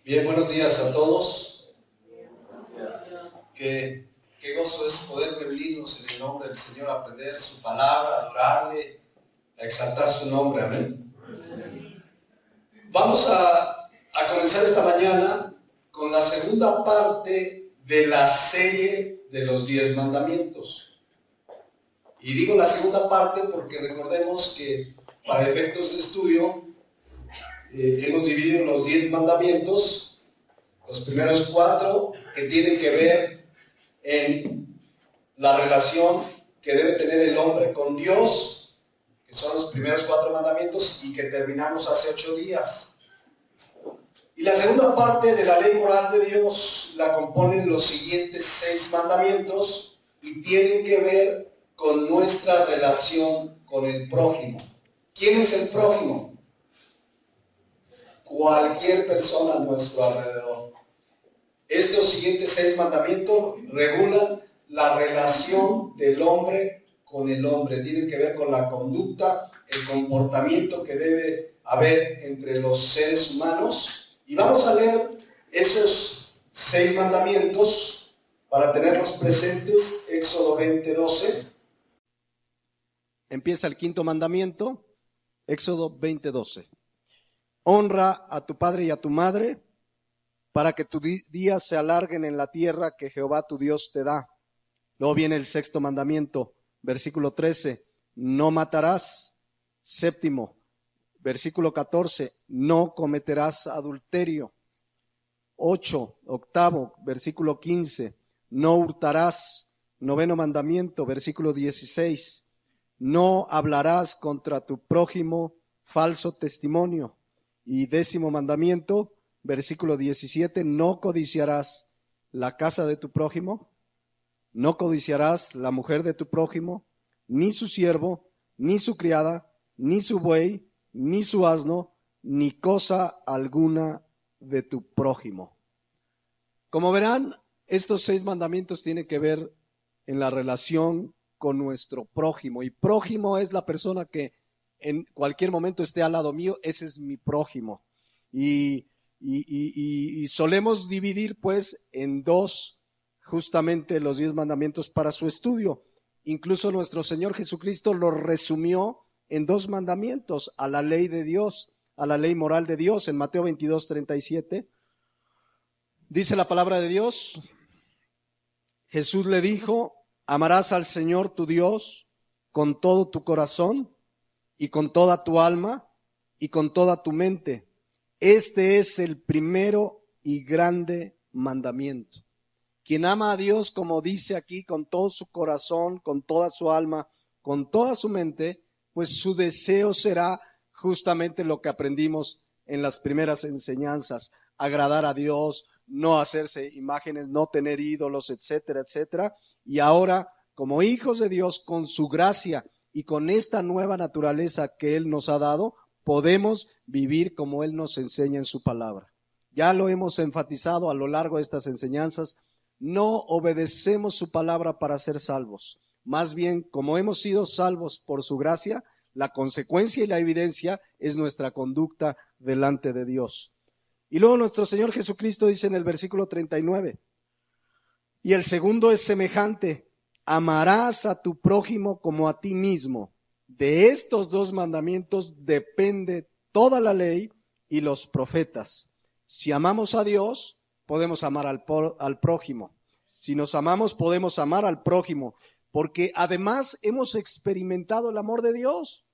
Bien, buenos días a todos. Qué gozo es poder reunirnos en el nombre del Señor, aprender su palabra, adorarle, a exaltar su nombre. Amén. Vamos a comenzar esta mañana con la segunda parte de la serie de los 10 mandamientos. Y digo la segunda parte porque recordemos que para efectos de estudio hemos dividido los 10 mandamientos, los primeros 4 que tienen que ver en la relación que debe tener el hombre con Dios, que son los primeros 4 mandamientos y que terminamos hace 8 días. Y la segunda parte de la ley moral de Dios la componen los siguientes 6 mandamientos y tienen que ver con nuestra relación con el prójimo. ¿Quién es el prójimo? Cualquier persona a nuestro alrededor. Estos siguientes 6 mandamientos regulan la relación del hombre con el hombre. Tienen que ver con la conducta, el comportamiento que debe haber entre los seres humanos. Y vamos a leer esos 6 mandamientos para tenerlos presentes. Éxodo 20:12. Empieza el 5.º mandamiento, Éxodo 20:12. Honra a tu padre y a tu madre, para que tus días se alarguen en la tierra que Jehová tu Dios te da. Luego viene el 6.º mandamiento, versículo 13, no matarás. 7.º, versículo 14, no cometerás adulterio. 8.º, versículo 15, no hurtarás. 9.º mandamiento, versículo 16, no hablarás contra tu prójimo falso testimonio. Y 10.º mandamiento, versículo 17, no codiciarás la casa de tu prójimo, no codiciarás la mujer de tu prójimo, ni su siervo, ni su criada, ni su buey, ni su asno, ni cosa alguna de tu prójimo. Como verán, estos 6 mandamientos tienen que ver en la relación con nuestro prójimo. Y prójimo es la persona que en cualquier momento esté al lado mío. Ese es mi prójimo. Y solemos dividir pues en 2 justamente los 10 mandamientos para su estudio. Incluso nuestro Señor Jesucristo lo resumió en 2 mandamientos a la ley de Dios, a la ley moral de Dios. En Mateo 22:37 dice la palabra de Dios: Jesús le dijo, amarás al Señor tu Dios con todo tu corazón y con toda tu alma y con toda tu mente. Este es el primero y grande mandamiento. Quien ama a Dios, como dice aquí, con todo su corazón, con toda su alma, con toda su mente, pues su deseo será justamente lo que aprendimos en las primeras enseñanzas: agradar a Dios, no hacerse imágenes, no tener ídolos, etcétera, etcétera. Y ahora, como hijos de Dios, con su gracia y con esta nueva naturaleza que Él nos ha dado, podemos vivir como Él nos enseña en su palabra. Ya lo hemos enfatizado a lo largo de estas enseñanzas. No obedecemos su palabra para ser salvos. Más bien, como hemos sido salvos por su gracia, la consecuencia y la evidencia es nuestra conducta delante de Dios. Y luego nuestro Señor Jesucristo dice en el versículo 39, y el segundo es semejante: amarás a tu prójimo como a ti mismo. De estos 2 mandamientos depende toda la ley y los profetas. Si amamos a Dios, podemos amar al prójimo. Si nos amamos, podemos amar al prójimo, porque además hemos experimentado el amor de Dios.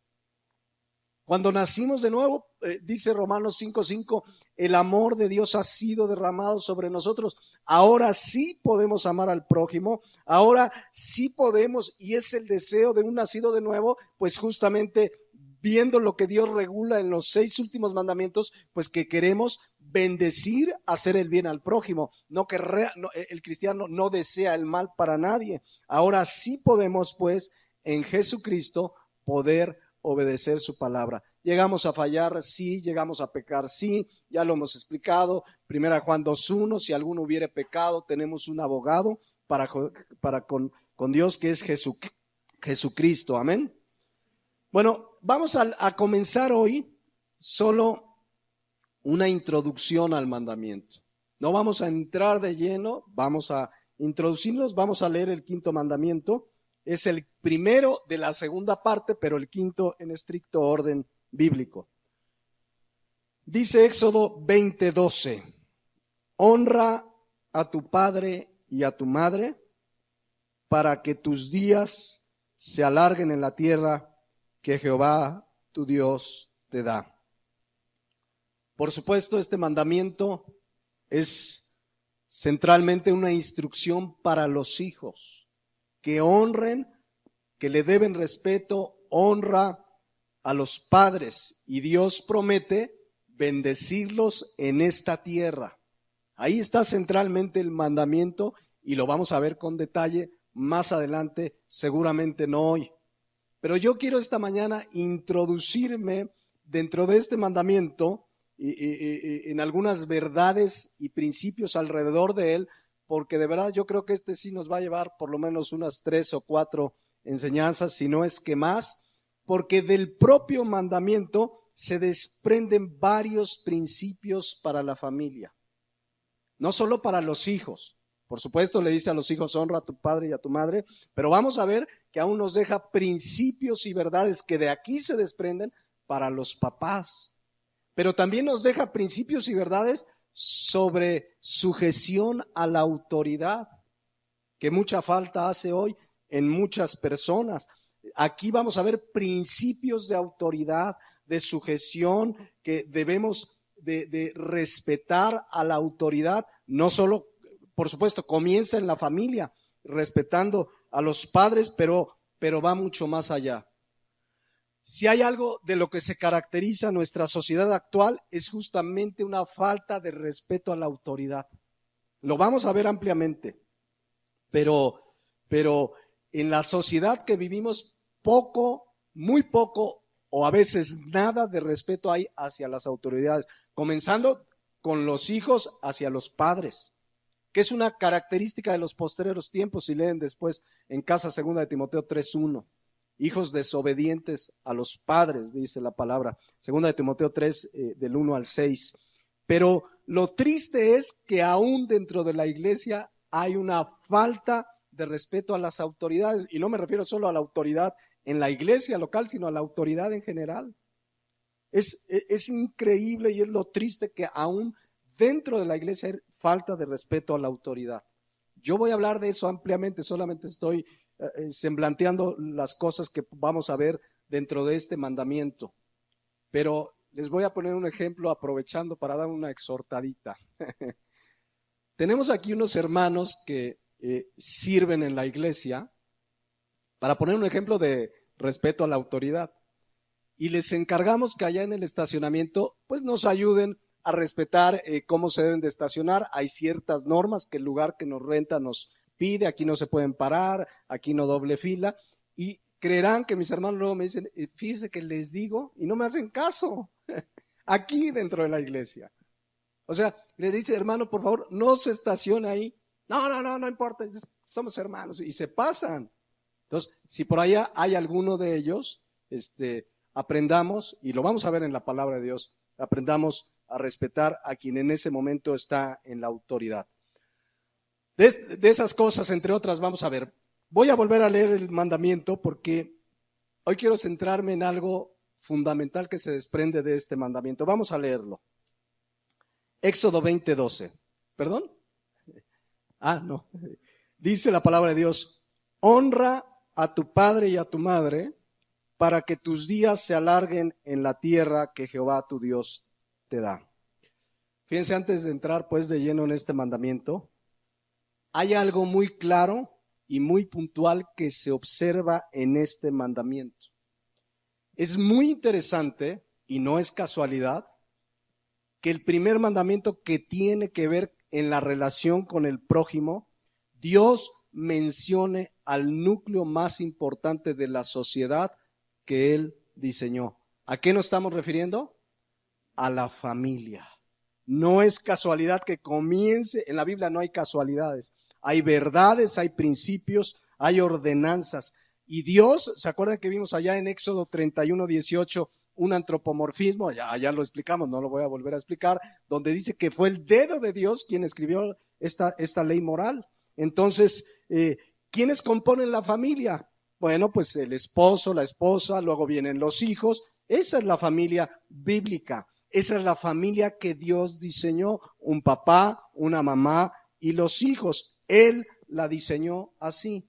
Cuando nacimos de nuevo, dice Romanos 5:5, el amor de Dios ha sido derramado sobre nosotros. Ahora sí podemos amar al prójimo, ahora sí podemos, y es el deseo de un nacido de nuevo, pues justamente viendo lo que Dios regula en los 6 últimos mandamientos, pues que queremos bendecir, hacer el bien al prójimo. El cristiano no desea el mal para nadie. Ahora sí podemos pues en Jesucristo poder obedecer su palabra. Llegamos a fallar, sí. Llegamos a pecar, sí. Ya lo hemos explicado. 1 Juan 2:1, si alguno hubiere pecado, tenemos un abogado con Dios, que es Jesucristo. Amén. Bueno, vamos a comenzar hoy solo una introducción al mandamiento. No vamos a entrar de lleno, vamos a introducirnos, vamos a leer el quinto mandamiento. Es el primero de la segunda parte, pero el quinto en estricto orden bíblico. Dice Éxodo 20:12, honra a tu padre y a tu madre para que tus días se alarguen en la tierra que Jehová tu Dios te da. Por supuesto, este mandamiento es centralmente una instrucción para los hijos, que honren, que le deben respeto, honra a los padres, y Dios promete bendecirlos en esta tierra. Ahí está centralmente el mandamiento y lo vamos a ver con detalle más adelante, seguramente no hoy. Pero yo quiero esta mañana introducirme dentro de este mandamiento y en algunas verdades y principios alrededor de él, porque de verdad yo creo que este sí nos va a llevar por lo menos unas 3 o 4 enseñanzas, si no es que más, porque del propio mandamiento se desprenden varios principios para la familia, no solo para los hijos. Por supuesto le dice a los hijos, honra a tu padre y a tu madre, pero vamos a ver que aún nos deja principios y verdades que de aquí se desprenden para los papás. Pero también nos deja principios y verdades sobre sujeción a la autoridad, que mucha falta hace hoy en muchas personas. Aquí vamos a ver principios de autoridad, de sujeción, que debemos de respetar a la autoridad. No solo, por supuesto, comienza en la familia, respetando a los padres, pero va mucho más allá. Si hay algo de lo que se caracteriza nuestra sociedad actual, es justamente una falta de respeto a la autoridad. Lo vamos a ver ampliamente, pero en la sociedad que vivimos, muy poco, o a veces nada de respeto hay hacia las autoridades, comenzando con los hijos hacia los padres, que es una característica de los postreros tiempos, si leen después en casa 2 de Timoteo 3:1. Hijos desobedientes a los padres, dice la palabra, 2 de Timoteo 3, del 1 al 6. Pero lo triste es que aún dentro de la iglesia hay una falta de respeto a las autoridades, y no me refiero solo a la autoridad en la iglesia local, sino a la autoridad en general. Es increíble y es lo triste que aún dentro de la iglesia hay falta de respeto a la autoridad. Yo voy a hablar de eso ampliamente, solamente estoy semblanteando las cosas que vamos a ver dentro de este mandamiento. Pero les voy a poner un ejemplo aprovechando para dar una exhortadita. Tenemos aquí unos hermanos que sirven en la iglesia, para poner un ejemplo de respeto a la autoridad, y les encargamos que allá en el estacionamiento pues nos ayuden a respetar cómo se deben de estacionar. Hay ciertas normas que el lugar que nos renta nos pide, aquí no se pueden parar, aquí no doble fila, y creerán que mis hermanos luego me dicen, fíjese que les digo, y no me hacen caso, aquí dentro de la iglesia. O sea, le dice, hermano, por favor, no se estacione ahí. No importa, somos hermanos, y se pasan. Entonces, si por allá hay alguno de ellos, aprendamos, y lo vamos a ver en la palabra de Dios, aprendamos a respetar a quien en ese momento está en la autoridad. De esas cosas, entre otras, vamos a ver. Voy a volver a leer el mandamiento porque hoy quiero centrarme en algo fundamental que se desprende de este mandamiento. Vamos a leerlo. Éxodo 20:12. ¿Perdón? No. Dice la palabra de Dios, honra a tu padre y a tu madre para que tus días se alarguen en la tierra que Jehová tu Dios te da. Fíjense, antes de entrar pues de lleno en este mandamiento, hay algo muy claro y muy puntual que se observa en este mandamiento. Es muy interesante, y no es casualidad, que el primer mandamiento que tiene que ver en la relación con el prójimo, Dios mencione al núcleo más importante de la sociedad que Él diseñó. ¿A qué nos estamos refiriendo? A la familia. No es casualidad que comience, en la Biblia no hay casualidades. Hay verdades, hay principios, hay ordenanzas. Y Dios, ¿se acuerdan que vimos allá en Éxodo 31:18? un antropomorfismo, ya lo explicamos, no lo voy a volver a explicar, donde dice que fue el dedo de Dios quien escribió esta ley moral. Entonces, ¿quiénes componen la familia? Bueno, pues el esposo, la esposa, luego vienen los hijos. Esa es la familia bíblica. Esa es la familia que Dios diseñó, un papá, una mamá y los hijos. Él la diseñó así.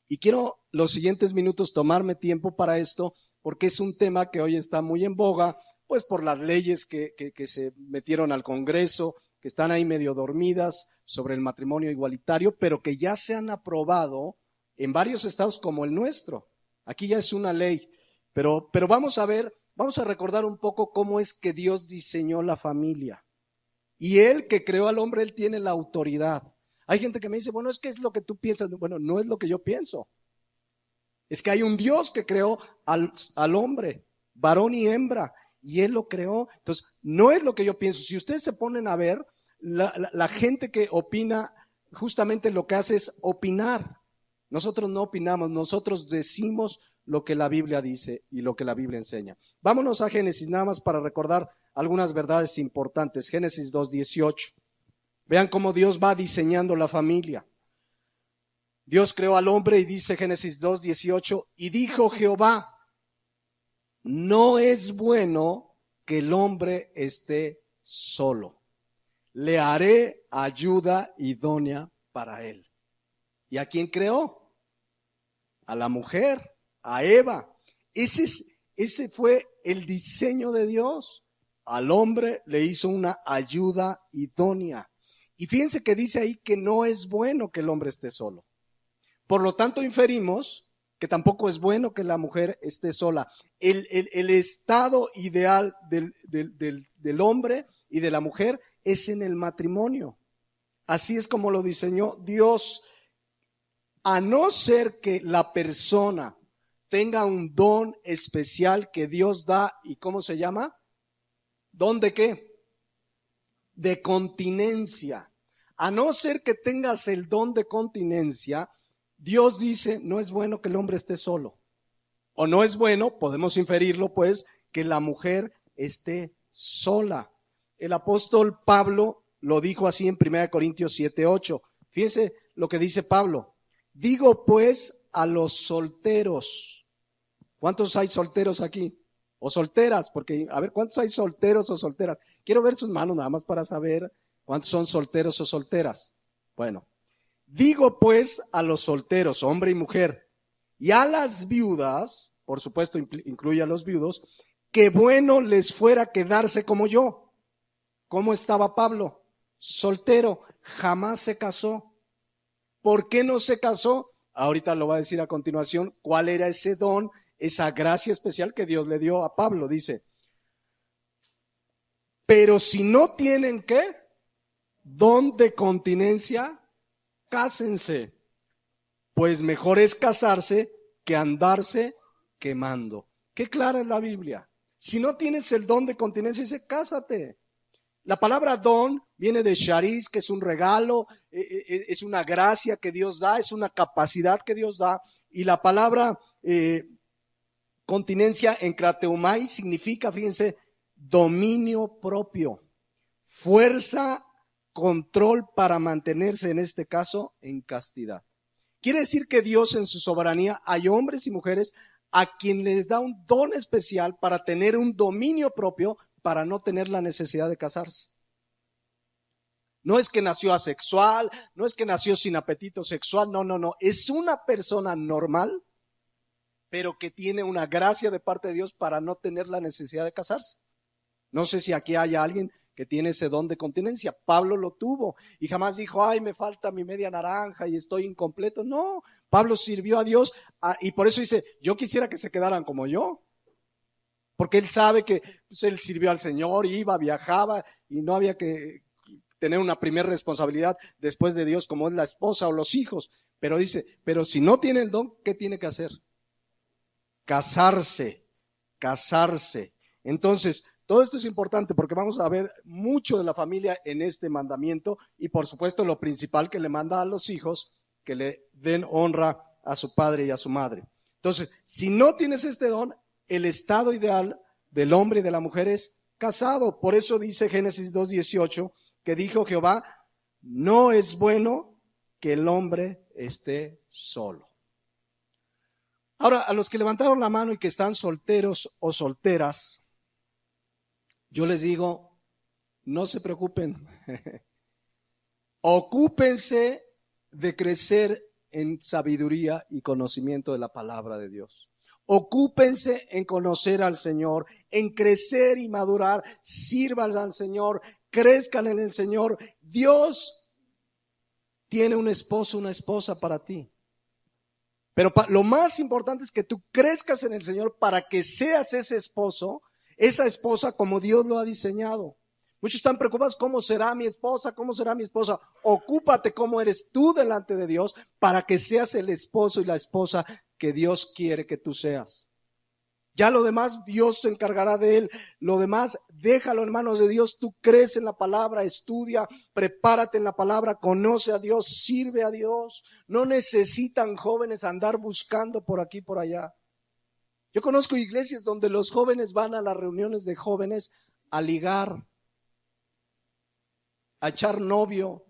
Y quiero los siguientes minutos tomarme tiempo para esto, porque es un tema que hoy está muy en boga, pues por las leyes que se metieron al Congreso, que están ahí medio dormidas sobre el matrimonio igualitario, pero que ya se han aprobado en varios estados como el nuestro. Aquí ya es una ley, pero vamos a recordar un poco cómo es que Dios diseñó la familia. Y Él que creó al hombre, Él tiene la autoridad. Hay gente que me dice, bueno, es que es lo que tú piensas. Bueno, no es lo que yo pienso. Es que hay un Dios que creó al hombre, varón y hembra, y Él lo creó. Entonces, no es lo que yo pienso. Si ustedes se ponen a ver, la gente que opina, justamente lo que hace es opinar. Nosotros no opinamos, nosotros decimos lo que la Biblia dice y lo que la Biblia enseña. Vámonos a Génesis, nada más para recordar algunas verdades importantes. Génesis 2:18. Vean cómo Dios va diseñando la familia. Dios creó al hombre y dice Génesis 2:18, y dijo Jehová, no es bueno que el hombre esté solo. Le haré ayuda idónea para él. ¿Y a quién creó? A la mujer, a Eva. Ese fue el diseño de Dios. Al hombre le hizo una ayuda idónea. Y fíjense que dice ahí que no es bueno que el hombre esté solo. Por lo tanto, inferimos que tampoco es bueno que la mujer esté sola. El estado ideal del hombre y de la mujer es en el matrimonio. Así es como lo diseñó Dios. A no ser que la persona tenga un don especial que Dios da, ¿y cómo se llama? ¿Don de qué? De continencia. A no ser que tengas el don de continencia, Dios dice, no es bueno que el hombre esté solo. O no es bueno, podemos inferirlo pues, que la mujer esté sola. El apóstol Pablo lo dijo así en 1 Corintios 7:8. Fíjense lo que dice Pablo. Digo pues a los solteros. ¿Cuántos hay solteros aquí? O solteras, porque a ver, ¿cuántos hay solteros o solteras? Quiero ver sus manos nada más para saber cuántos son solteros o solteras. Bueno, digo pues a los solteros, hombre y mujer, y a las viudas, por supuesto incluye a los viudos, que bueno les fuera quedarse como yo. ¿Cómo estaba Pablo? Soltero, jamás se casó. ¿Por qué no se casó? Ahorita lo va a decir a continuación, ¿cuál era ese don, esa gracia especial que Dios le dio a Pablo? Dice, pero si no tienen, ¿qué? Don de continencia, cásense, pues mejor es casarse que andarse quemando. Qué clara es la Biblia. Si no tienes el don de continencia, dice, cásate. La palabra don viene de charis, que es un regalo, es una gracia que Dios da, es una capacidad que Dios da. Y la palabra continencia en krateumai significa, fíjense, dominio propio, fuerza, control para mantenerse, en este caso, en castidad. Quiere decir que Dios en su soberanía hay hombres y mujeres a quien les da un don especial para tener un dominio propio, para no tener la necesidad de casarse. No es que nació asexual, no es que nació sin apetito sexual, no. Es una persona normal, pero que tiene una gracia de parte de Dios para no tener la necesidad de casarse. No sé si aquí haya alguien que tiene ese don de continencia. Pablo lo tuvo y jamás dijo, ay, me falta mi media naranja y estoy incompleto. No, Pablo sirvió a Dios y por eso dice, yo quisiera que se quedaran como yo. Porque él sabe que pues, él sirvió al Señor, iba, viajaba y no había que tener una primera responsabilidad después de Dios como es la esposa o los hijos. Pero dice, pero si no tiene el don, ¿qué tiene que hacer? Casarse. Entonces, todo esto es importante porque vamos a ver mucho de la familia en este mandamiento y por supuesto lo principal que le manda a los hijos, que le den honra a su padre y a su madre. Entonces, si no tienes este don, el estado ideal del hombre y de la mujer es casado. Por eso dice Génesis 2:18 que dijo Jehová, no es bueno que el hombre esté solo. Ahora, a los que levantaron la mano y que están solteros o solteras, yo les digo, no se preocupen. Ocúpense de crecer en sabiduría y conocimiento de la palabra de Dios. Ocúpense en conocer al Señor, en crecer y madurar. Sirvan al Señor, crezcan en el Señor. Dios tiene un esposo, una esposa para ti. Pero lo más importante es que tú crezcas en el Señor para que seas ese esposo, esa esposa como Dios lo ha diseñado. Muchos están preocupados, ¿cómo será mi esposa? ¿Cómo será mi esposa? Ocúpate cómo eres tú delante de Dios para que seas el esposo y la esposa que Dios quiere que tú seas. Ya lo demás Dios se encargará de él. Lo demás déjalo en manos de Dios. Tú crees en la palabra, estudia, prepárate en la palabra, conoce a Dios, sirve a Dios. No necesitan jóvenes andar buscando por aquí y por allá. Yo conozco iglesias donde los jóvenes van a las reuniones de jóvenes a ligar, a echar novio,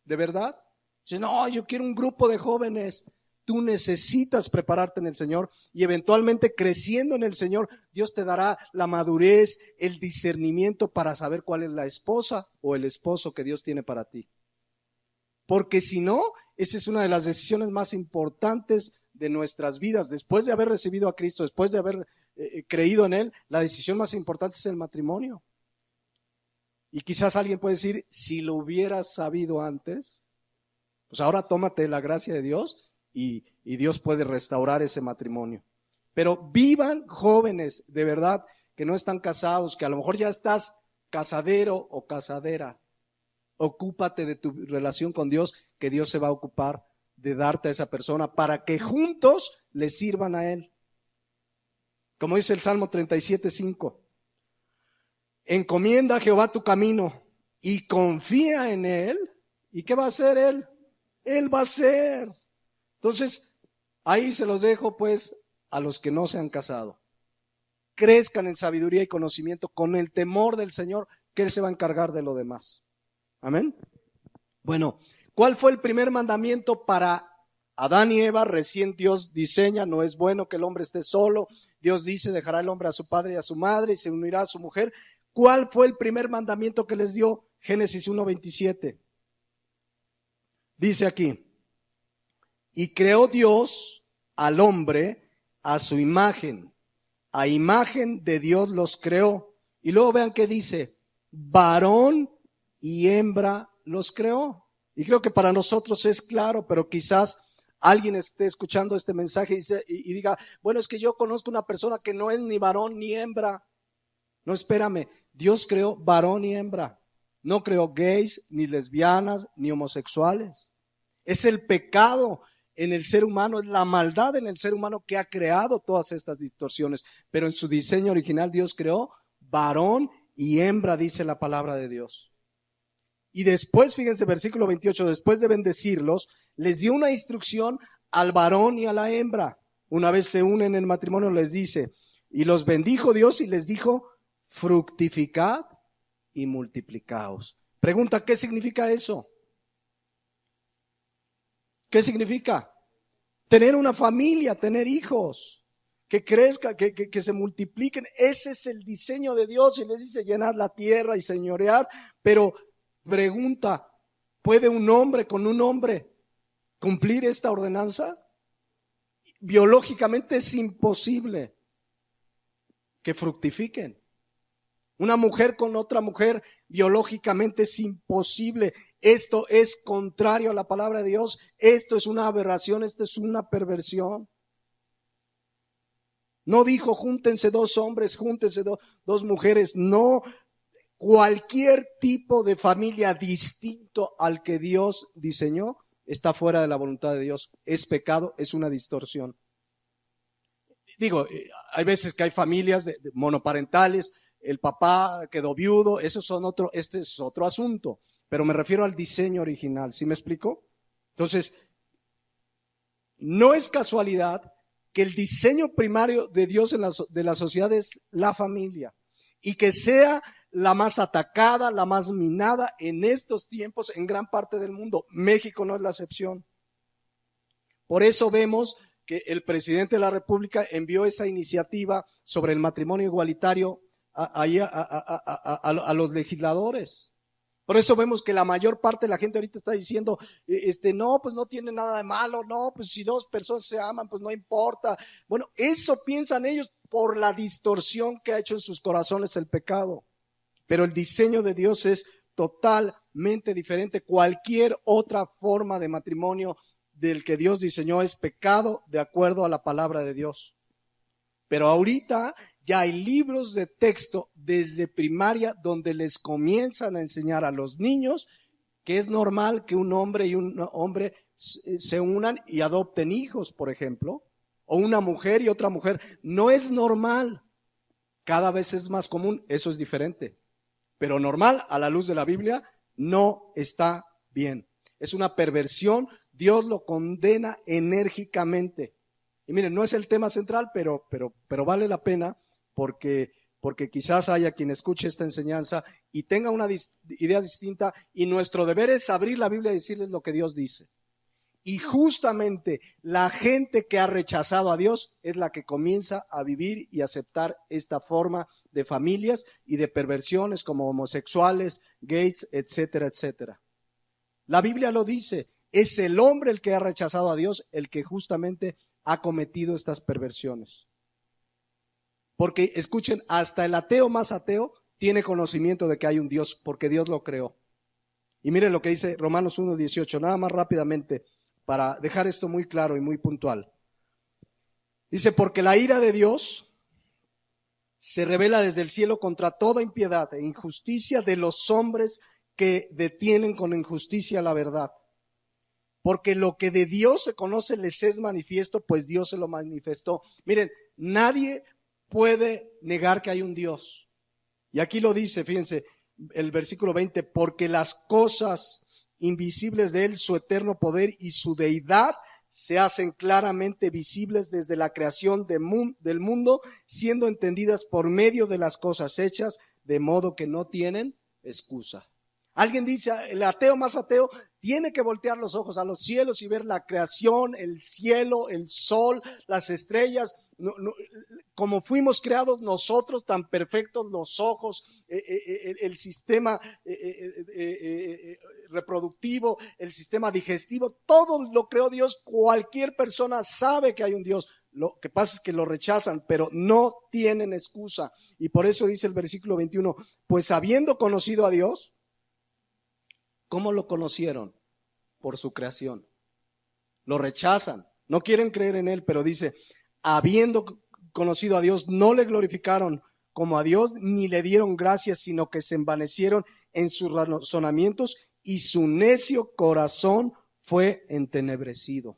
¿de verdad? Dice, no, yo quiero un grupo de jóvenes. Tú necesitas prepararte en el Señor y eventualmente creciendo en el Señor, Dios te dará la madurez, el discernimiento para saber cuál es la esposa o el esposo que Dios tiene para ti. Porque si no, esa es una de las decisiones más importantes de nuestras vidas. Después de haber recibido a Cristo, después de haber creído en Él, la decisión más importante es el matrimonio. Y quizás alguien puede decir, si lo hubieras sabido antes, pues ahora tómate la gracia de Dios y Dios puede restaurar ese matrimonio. Pero vivan jóvenes, de verdad, que no están casados, que a lo mejor ya estás casadero o casadera. Ocúpate de tu relación con Dios, que Dios se va a ocupar de darte a esa persona para que juntos le sirvan a Él. Como dice el Salmo 37:5. Encomienda a Jehová tu camino y confía en Él. ¿Y qué va a hacer Él? Él va a hacer. Entonces, ahí se los dejo pues a los que no se han casado. Crezcan en sabiduría y conocimiento con el temor del Señor, que Él se va a encargar de lo demás. Amén. Bueno, ¿cuál fue el primer mandamiento para Adán y Eva? Recién Dios diseña, no es bueno que el hombre esté solo. Dios dice, dejará el hombre a su padre y a su madre y se unirá a su mujer. ¿Cuál fue el primer mandamiento que les dio? Génesis 1:27. Dice aquí, y creó Dios al hombre a su imagen. A imagen de Dios los creó. Y luego vean qué dice, varón y hembra los creó. Y creo que para nosotros es claro, pero quizás alguien esté escuchando este mensaje y diga, bueno, es que yo conozco una persona que no es ni varón ni hembra. No, espérame, Dios creó varón y hembra. No creó gays, ni lesbianas, ni homosexuales. Es el pecado en el ser humano, es la maldad en el ser humano que ha creado todas estas distorsiones. Pero en su diseño original Dios creó varón y hembra, dice la palabra de Dios. Y después, fíjense, versículo 28, después de bendecirlos, les dio una instrucción al varón y a la hembra. Una vez se unen en el matrimonio, les dice, y los bendijo Dios y les dijo, fructificad y multiplicaos. Pregunta, ¿qué significa eso? ¿Qué significa? Tener una familia, tener hijos, que crezcan, que se multipliquen. Ese es el diseño de Dios y les dice llenar la tierra y señorear. Pero pregunta, ¿puede un hombre con un hombre cumplir esta ordenanza? Biológicamente es imposible que fructifiquen. Una mujer con otra mujer, biológicamente es imposible. Esto es contrario a la palabra de Dios. Esto es una aberración, esto es una perversión. No dijo júntense dos hombres, júntense dos mujeres. No, cualquier tipo de familia distinto al que Dios diseñó está fuera de la voluntad de Dios. Es pecado, es una distorsión. Digo, hay veces que hay familias monoparentales, el papá quedó viudo, este es otro asunto. Pero me refiero al diseño original, ¿sí me explico? Entonces, no es casualidad que el diseño primario de Dios de la sociedad es la familia y que sea la más atacada, la más minada en estos tiempos en gran parte del mundo. México no es la excepción. Por eso vemos que el presidente de la República envió esa iniciativa sobre el matrimonio igualitario a los legisladores. Por eso vemos que la mayor parte de la gente ahorita está diciendo, no, pues no tiene nada de malo, no, pues si dos personas se aman, pues no importa. Bueno, eso piensan ellos por la distorsión que ha hecho en sus corazones el pecado. Pero el diseño de Dios es totalmente diferente. Cualquier otra forma de matrimonio del que Dios diseñó es pecado de acuerdo a la palabra de Dios. Pero ahorita ya hay libros de texto desde primaria donde les comienzan a enseñar a los niños que es normal que un hombre y un hombre se unan y adopten hijos, por ejemplo, o una mujer y otra mujer. No es normal, cada vez es más común, eso es diferente. Pero normal, a la luz de la Biblia, no está bien. Es una perversión, Dios lo condena enérgicamente. Y miren, no es el tema central, pero vale la pena porque quizás haya quien escuche esta enseñanza y tenga una idea distinta, y nuestro deber es abrir la Biblia y decirles lo que Dios dice. Y justamente la gente que ha rechazado a Dios es la que comienza a vivir y aceptar esta forma de familias y de perversiones como homosexuales, gays, etcétera, etcétera. La Biblia lo dice, es el hombre el que ha rechazado a Dios, el que justamente ha cometido estas perversiones. Porque escuchen, hasta el ateo más ateo tiene conocimiento de que hay un Dios, porque Dios lo creó. Y miren lo que dice Romanos 1:18, nada más rápidamente, para dejar esto muy claro y muy puntual. Dice, porque la ira de Dios se revela desde el cielo contra toda impiedad e injusticia de los hombres que detienen con injusticia la verdad. Porque lo que de Dios se conoce les es manifiesto, pues Dios se lo manifestó. Miren, nadie puede negar que hay un Dios. Y aquí lo dice, fíjense, el versículo 20, porque las cosas invisibles de Él, su eterno poder y su deidad, se hacen claramente visibles desde la creación del mundo, siendo entendidas por medio de las cosas hechas, de modo que no tienen excusa. Alguien dice, el ateo más ateo tiene que voltear los ojos a los cielos y ver la creación, el cielo, el sol, las estrellas, como fuimos creados nosotros, tan perfectos los ojos, el sistema reproductivo, el sistema digestivo, todo lo creó Dios. Cualquier persona sabe que hay un Dios. Lo que pasa es que lo rechazan, pero no tienen excusa. Y por eso dice el versículo 21, pues habiendo conocido a Dios, ¿cómo lo conocieron? Por su creación. Lo rechazan, no quieren creer en Él, pero dice, habiendo conocido a Dios, no le glorificaron como a Dios, ni le dieron gracias, sino que se envanecieron en sus razonamientos y su necio corazón fue entenebrecido.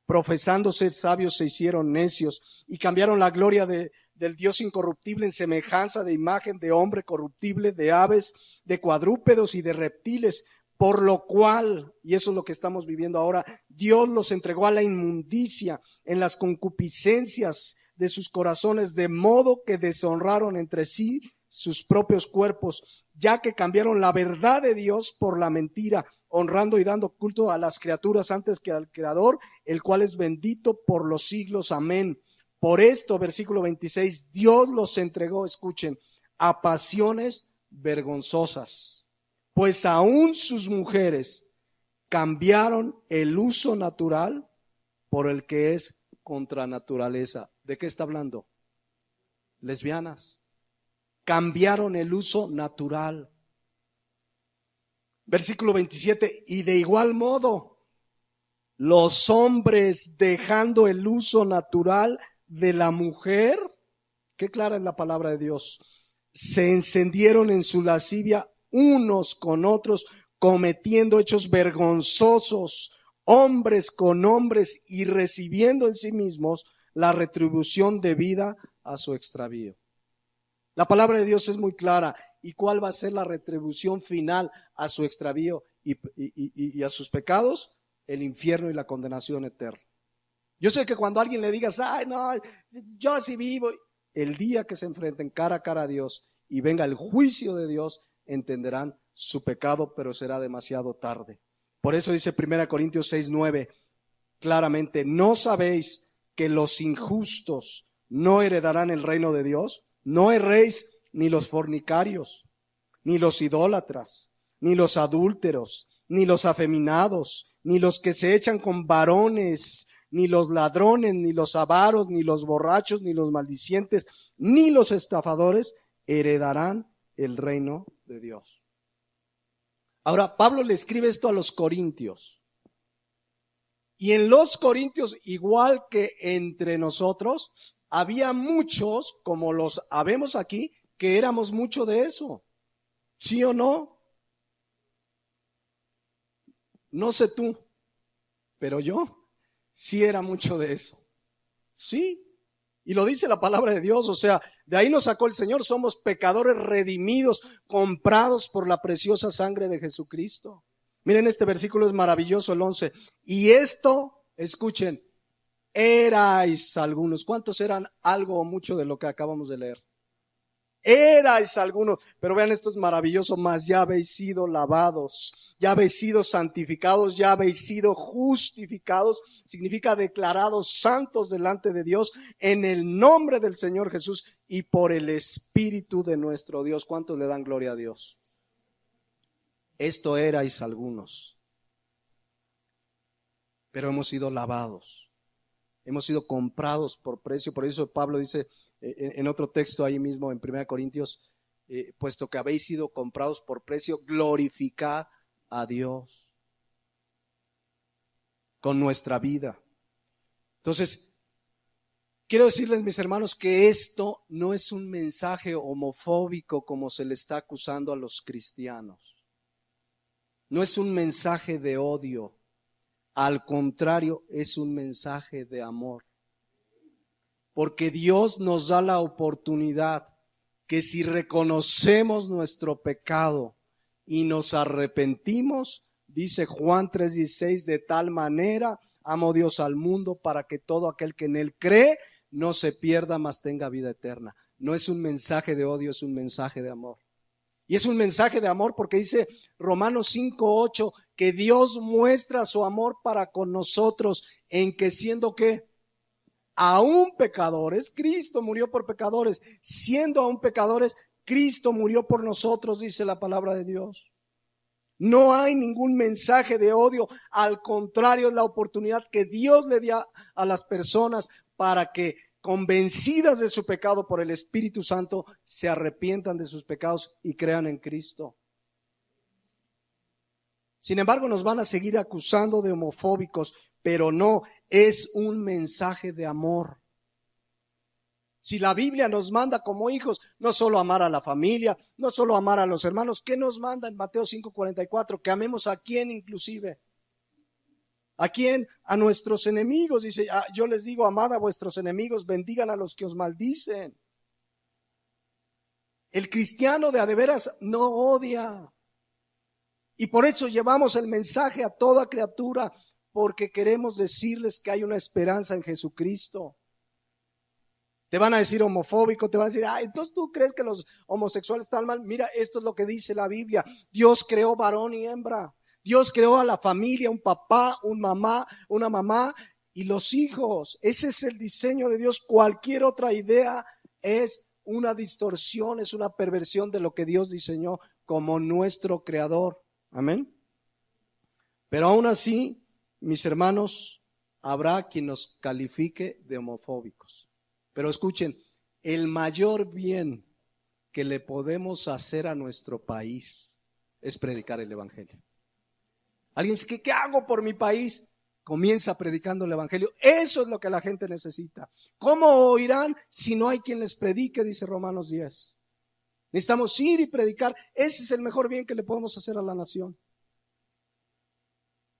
Profesando ser sabios, se hicieron necios y cambiaron la gloria del Dios incorruptible en semejanza de imagen de hombre corruptible, de aves, de cuadrúpedos y de reptiles, por lo cual, y eso es lo que estamos viviendo ahora, Dios los entregó a la inmundicia en las concupiscencias de sus corazones, de modo que deshonraron entre sí sus propios cuerpos, ya que cambiaron la verdad de Dios por la mentira, honrando y dando culto a las criaturas antes que al Creador, el cual es bendito por los siglos. Amén. Por esto, versículo 26, Dios los entregó, escuchen, a pasiones vergonzosas, pues aún sus mujeres cambiaron el uso natural por el que es contra naturaleza. ¿De qué está hablando? Lesbianas. Cambiaron el uso natural. Versículo 27, y de igual modo, los hombres dejando el uso natural de la mujer, qué clara es la palabra de Dios, se encendieron en su lascivia unos con otros, cometiendo hechos vergonzosos, hombres con hombres, y recibiendo en sí mismos la retribución debida a su extravío. La palabra de Dios es muy clara. ¿Y cuál va a ser la retribución final a su extravío y a sus pecados? El infierno y la condenación eterna. Yo sé que cuando alguien le digas, ay, no, yo así vivo, el día que se enfrenten cara a cara a Dios y venga el juicio de Dios, entenderán su pecado, pero será demasiado tarde. Por eso dice 1 Corintios 6:9, claramente, ¿no sabéis que los injustos no heredarán el reino de Dios? No erréis, ni los fornicarios, ni los idólatras, ni los adúlteros, ni los afeminados, ni los que se echan con varones, ni los ladrones, ni los avaros, ni los borrachos, ni los maldicientes, ni los estafadores heredarán el reino de Dios. Ahora, Pablo le escribe esto a los corintios. Y en los corintios, igual que entre nosotros, había muchos, como los habemos aquí, que éramos mucho de eso. ¿Sí o no? No sé tú, pero yo sí era mucho de eso. Sí. Y lo dice la palabra de Dios, o sea, de ahí nos sacó el Señor, somos pecadores redimidos, comprados por la preciosa sangre de Jesucristo. Miren, este versículo es maravilloso, el 11. Y esto, escuchen, erais algunos. ¿Cuántos eran algo o mucho de lo que acabamos de leer? Erais algunos, pero vean, esto es maravilloso, más ya habéis sido lavados, ya habéis sido santificados, ya habéis sido justificados, significa declarados santos delante de Dios en el nombre del Señor Jesús y por el Espíritu de nuestro Dios. ¿Cuántos le dan gloria a Dios? Esto erais algunos, pero hemos sido lavados, hemos sido comprados por precio. Por eso Pablo dice en otro texto ahí mismo en 1 Corintios, puesto que habéis sido comprados por precio, glorificad a Dios con nuestra vida. Entonces, quiero decirles, mis hermanos, que esto no es un mensaje homofóbico como se le está acusando a los cristianos. No es un mensaje de odio. Al contrario, es un mensaje de amor. Porque Dios nos da la oportunidad que si reconocemos nuestro pecado y nos arrepentimos, dice Juan 3:16, de tal manera amó Dios al mundo para que todo aquel que en él cree no se pierda, mas tenga vida eterna. No es un mensaje de odio, es un mensaje de amor. Y es un mensaje de amor porque dice Romanos 5:8 que Dios muestra su amor para con nosotros en que siendo ¿qué? Aún pecadores, Cristo murió por pecadores. Siendo aún pecadores, Cristo murió por nosotros, dice la palabra de Dios. No hay ningún mensaje de odio, al contrario, es la oportunidad que Dios le dio a las personas para que, convencidas de su pecado por el Espíritu Santo, se arrepientan de sus pecados y crean en Cristo. Sin embargo, nos van a seguir acusando de homofóbicos, pero no, es un mensaje de amor. Si la Biblia nos manda como hijos, no solo amar a la familia, no solo amar a los hermanos, ¿qué nos manda en Mateo 5:44? Que amemos a quién inclusive. ¿A quién? A nuestros enemigos. Dice, yo les digo, amad a vuestros enemigos, bendigan a los que os maldicen. El cristiano de a de veras no odia. Y por eso llevamos el mensaje a toda criatura, porque queremos decirles que hay una esperanza en Jesucristo. Te van a decir homofóbico, te van a decir, entonces tú crees que los homosexuales están mal. Mira, esto es lo que dice la Biblia. Dios creó varón y hembra. Dios creó a la familia, un papá, una mamá y los hijos. Ese es el diseño de Dios. Cualquier otra idea es una distorsión, es una perversión de lo que Dios diseñó como nuestro creador. Amén. Pero aún así, mis hermanos, habrá quien nos califique de homofóbicos. Pero escuchen, el mayor bien que le podemos hacer a nuestro país es predicar el evangelio. Alguien dice, ¿qué hago por mi país? Comienza predicando el evangelio. Eso es lo que la gente necesita. ¿Cómo oirán si no hay quien les predique? Dice Romanos 10. Necesitamos ir y predicar. Ese es el mejor bien que le podemos hacer a la nación.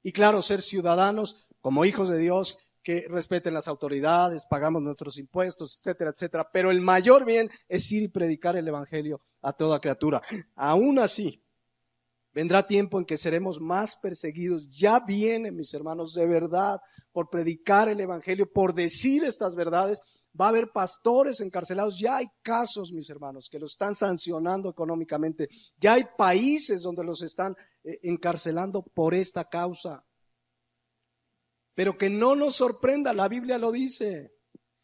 Y claro, ser ciudadanos como hijos de Dios, que respeten las autoridades, pagamos nuestros impuestos, etcétera, etcétera. Pero el mayor bien es ir y predicar el evangelio a toda criatura. Aún así, Vendrá tiempo en que seremos más perseguidos. Ya viene, mis hermanos, de verdad, por predicar el evangelio, por decir estas verdades. Va a haber pastores encarcelados. Ya hay casos, mis hermanos, que los están sancionando económicamente. Ya hay países donde los están encarcelando por esta causa. Pero que no nos sorprenda, la Biblia lo dice.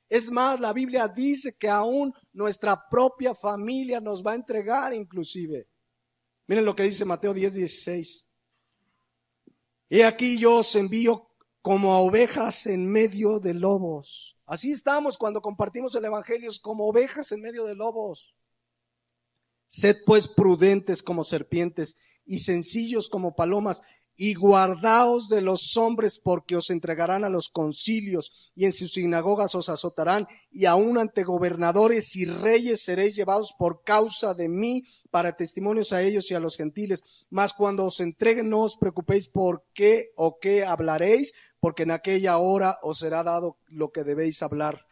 Es más, la Biblia dice que aún nuestra propia familia nos va a entregar inclusive. Miren lo que dice Mateo 10:16. He aquí yo os envío como a ovejas en medio de lobos. Así estamos cuando compartimos el evangelio, como ovejas en medio de lobos. Sed pues prudentes como serpientes y sencillos como palomas, y guardaos de los hombres, porque os entregarán a los concilios y en sus sinagogas os azotarán, y aun ante gobernadores y reyes seréis llevados por causa de mí para testimonios a ellos y a los gentiles. Mas cuando os entreguen, no os preocupéis por qué o qué hablaréis, porque en aquella hora os será dado lo que debéis hablar.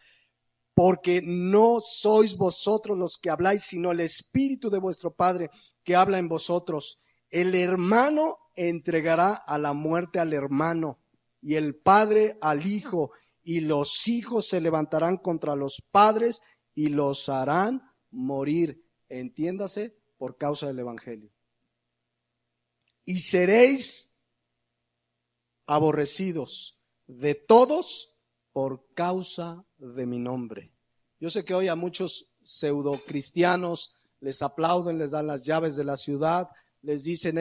Porque no sois vosotros los que habláis, sino el Espíritu de vuestro Padre que habla en vosotros. El hermano entregará a la muerte al hermano, y el padre al hijo, y los hijos se levantarán contra los padres y los harán morir. Entiéndase, por causa del evangelio. Y seréis aborrecidos de todos por causa de mi nombre. Yo sé que hoy a muchos pseudo cristianos les aplauden, les dan las llaves de la ciudad, les dicen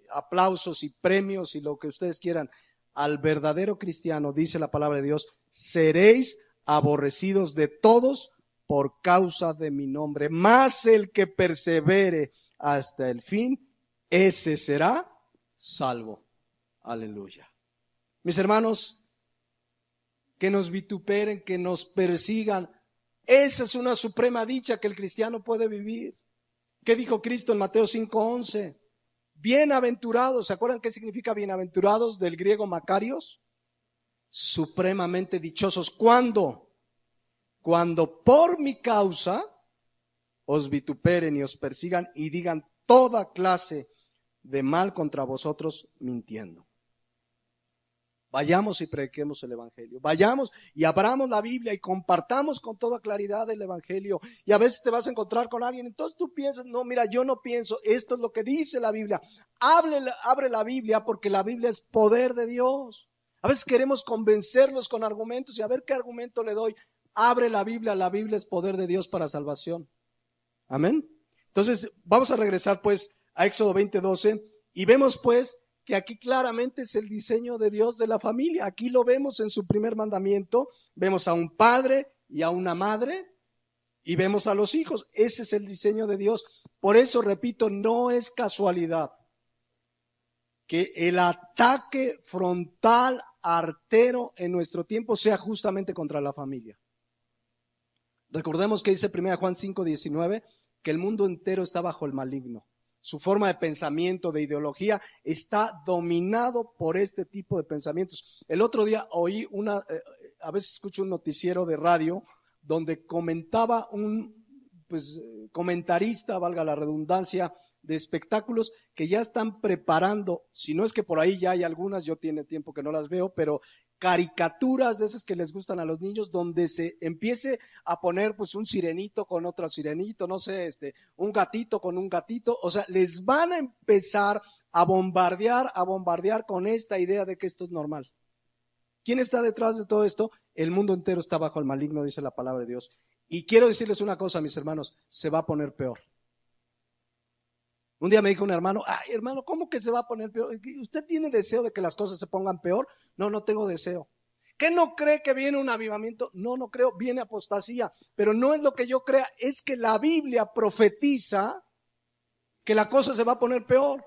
aplausos y premios y lo que ustedes quieran. Al verdadero cristiano, dice la palabra de Dios, seréis aborrecidos de todos por causa de mi nombre. Mas el que persevere hasta el fin, ese será salvo. Aleluya. Mis hermanos, que nos vituperen, que nos persigan, esa es una suprema dicha que el cristiano puede vivir. ¿Qué dijo Cristo en Mateo 5:11? Bienaventurados, ¿se acuerdan qué significa bienaventurados del griego Macarios? Supremamente dichosos. ¿Cuándo? Cuando por mi causa os vituperen y os persigan y digan toda clase de mal contra vosotros mintiendo. Vayamos y prediquemos el evangelio. Vayamos y abramos la Biblia y compartamos con toda claridad el evangelio. Y a veces te vas a encontrar con alguien, entonces tú piensas, no, mira, yo no pienso, esto es lo que dice la Biblia. Abre la Biblia, porque la Biblia es poder de Dios. A veces queremos convencerlos con argumentos y a ver qué argumento le doy. Abre la Biblia es poder de Dios para salvación. Amén. Entonces vamos a regresar pues a Éxodo 20:12 y vemos pues que aquí claramente es el diseño de Dios de la familia. Aquí lo vemos en su primer mandamiento. Vemos a un padre y a una madre y vemos a los hijos. Ese es el diseño de Dios. Por eso, repito, no es casualidad que el ataque frontal, artero en nuestro tiempo sea justamente contra la familia. Recordemos que dice 1 Juan 5:19 que el mundo entero está bajo el maligno. Su forma de pensamiento, de ideología, está dominado por este tipo de pensamientos. El otro día oí a veces escucho un noticiero de radio donde comentaba un comentarista, valga la redundancia, de espectáculos que ya están preparando, si no es que por ahí ya hay algunas, yo tiene tiempo que no las veo, pero caricaturas de esas que les gustan a los niños, donde se empiece a poner pues un sirenito con otro sirenito, no sé, un gatito con un gatito, o sea, les van a empezar a bombardear con esta idea de que esto es normal. ¿Quién está detrás de todo esto? El mundo entero está bajo el maligno, dice la palabra de Dios. Y quiero decirles una cosa, mis hermanos, se va a poner peor. Un día me dijo un hermano, ay hermano, ¿cómo que se va a poner peor? ¿Usted tiene deseo de que las cosas se pongan peor? No, no tengo deseo. ¿Qué no cree que viene un avivamiento? No, no creo, viene apostasía, pero no es lo que yo crea, es que la Biblia profetiza que la cosa se va a poner peor.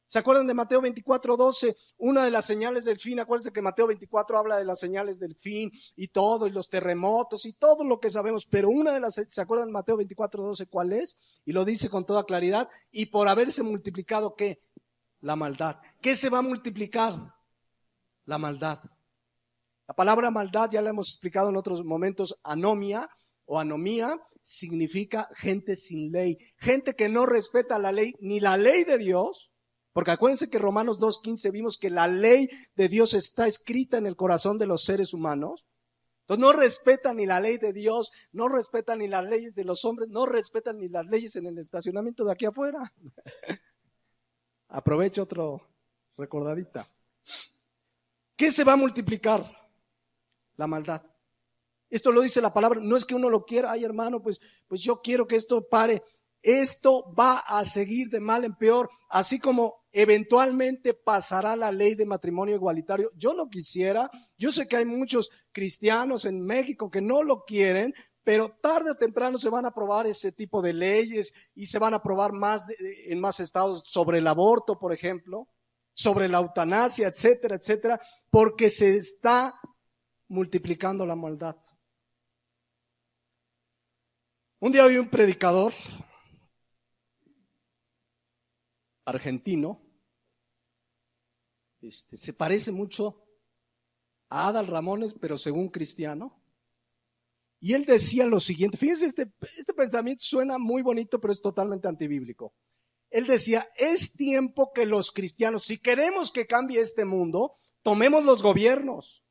¿Se acuerdan de Mateo 24:12? Una de las señales del fin, acuérdense que Mateo 24 habla de las señales del fin y todo, y los terremotos y todo lo que sabemos, pero una de las, ¿se acuerdan de Mateo 24:12 cuál es? Y lo dice con toda claridad, y por haberse multiplicado, ¿qué? La maldad. ¿Qué se va a multiplicar? La maldad. La palabra maldad ya la hemos explicado en otros momentos, anomia o anomía, significa gente sin ley, gente que no respeta la ley, ni la ley de Dios, porque acuérdense que Romanos 2:15 vimos que la ley de Dios está escrita en el corazón de los seres humanos. Entonces no respetan ni la ley de Dios, no respetan ni las leyes de los hombres, no respetan ni las leyes en el estacionamiento de aquí afuera. Aprovecho otro recordadita. ¿Qué se va a multiplicar? La maldad. Esto lo dice la palabra, no es que uno lo quiera, ay hermano, pues yo quiero que esto pare. Esto va a seguir de mal en peor, así como eventualmente pasará la ley de matrimonio igualitario. Yo lo quisiera, yo sé que hay muchos cristianos en México que no lo quieren, pero tarde o temprano se van a aprobar ese tipo de leyes y se van a aprobar en más estados sobre el aborto, por ejemplo, sobre la eutanasia, etcétera, etcétera, porque se está multiplicando la maldad. Un día vi un predicador argentino, se parece mucho a Adal Ramones, pero según cristiano, y él decía lo siguiente, fíjense, este pensamiento suena muy bonito, pero es totalmente antibíblico. Él decía, es tiempo que los cristianos, si queremos que cambie este mundo, tomemos los gobiernos.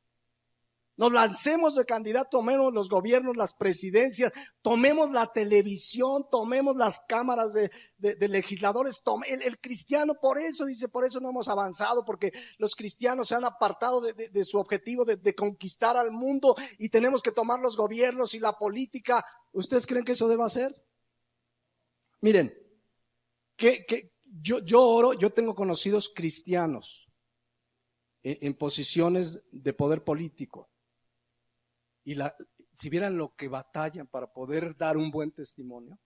Nos lancemos de candidato, tomemos los gobiernos, las presidencias, tomemos la televisión, tomemos las cámaras de legisladores. El cristiano, por eso dice, por eso no hemos avanzado, porque los cristianos se han apartado de su objetivo de conquistar al mundo y tenemos que tomar los gobiernos y la política. ¿Ustedes creen que eso deba ser? Miren, yo oro, yo tengo conocidos cristianos en posiciones de poder político. Y si vieran lo que batallan para poder dar un buen testimonio,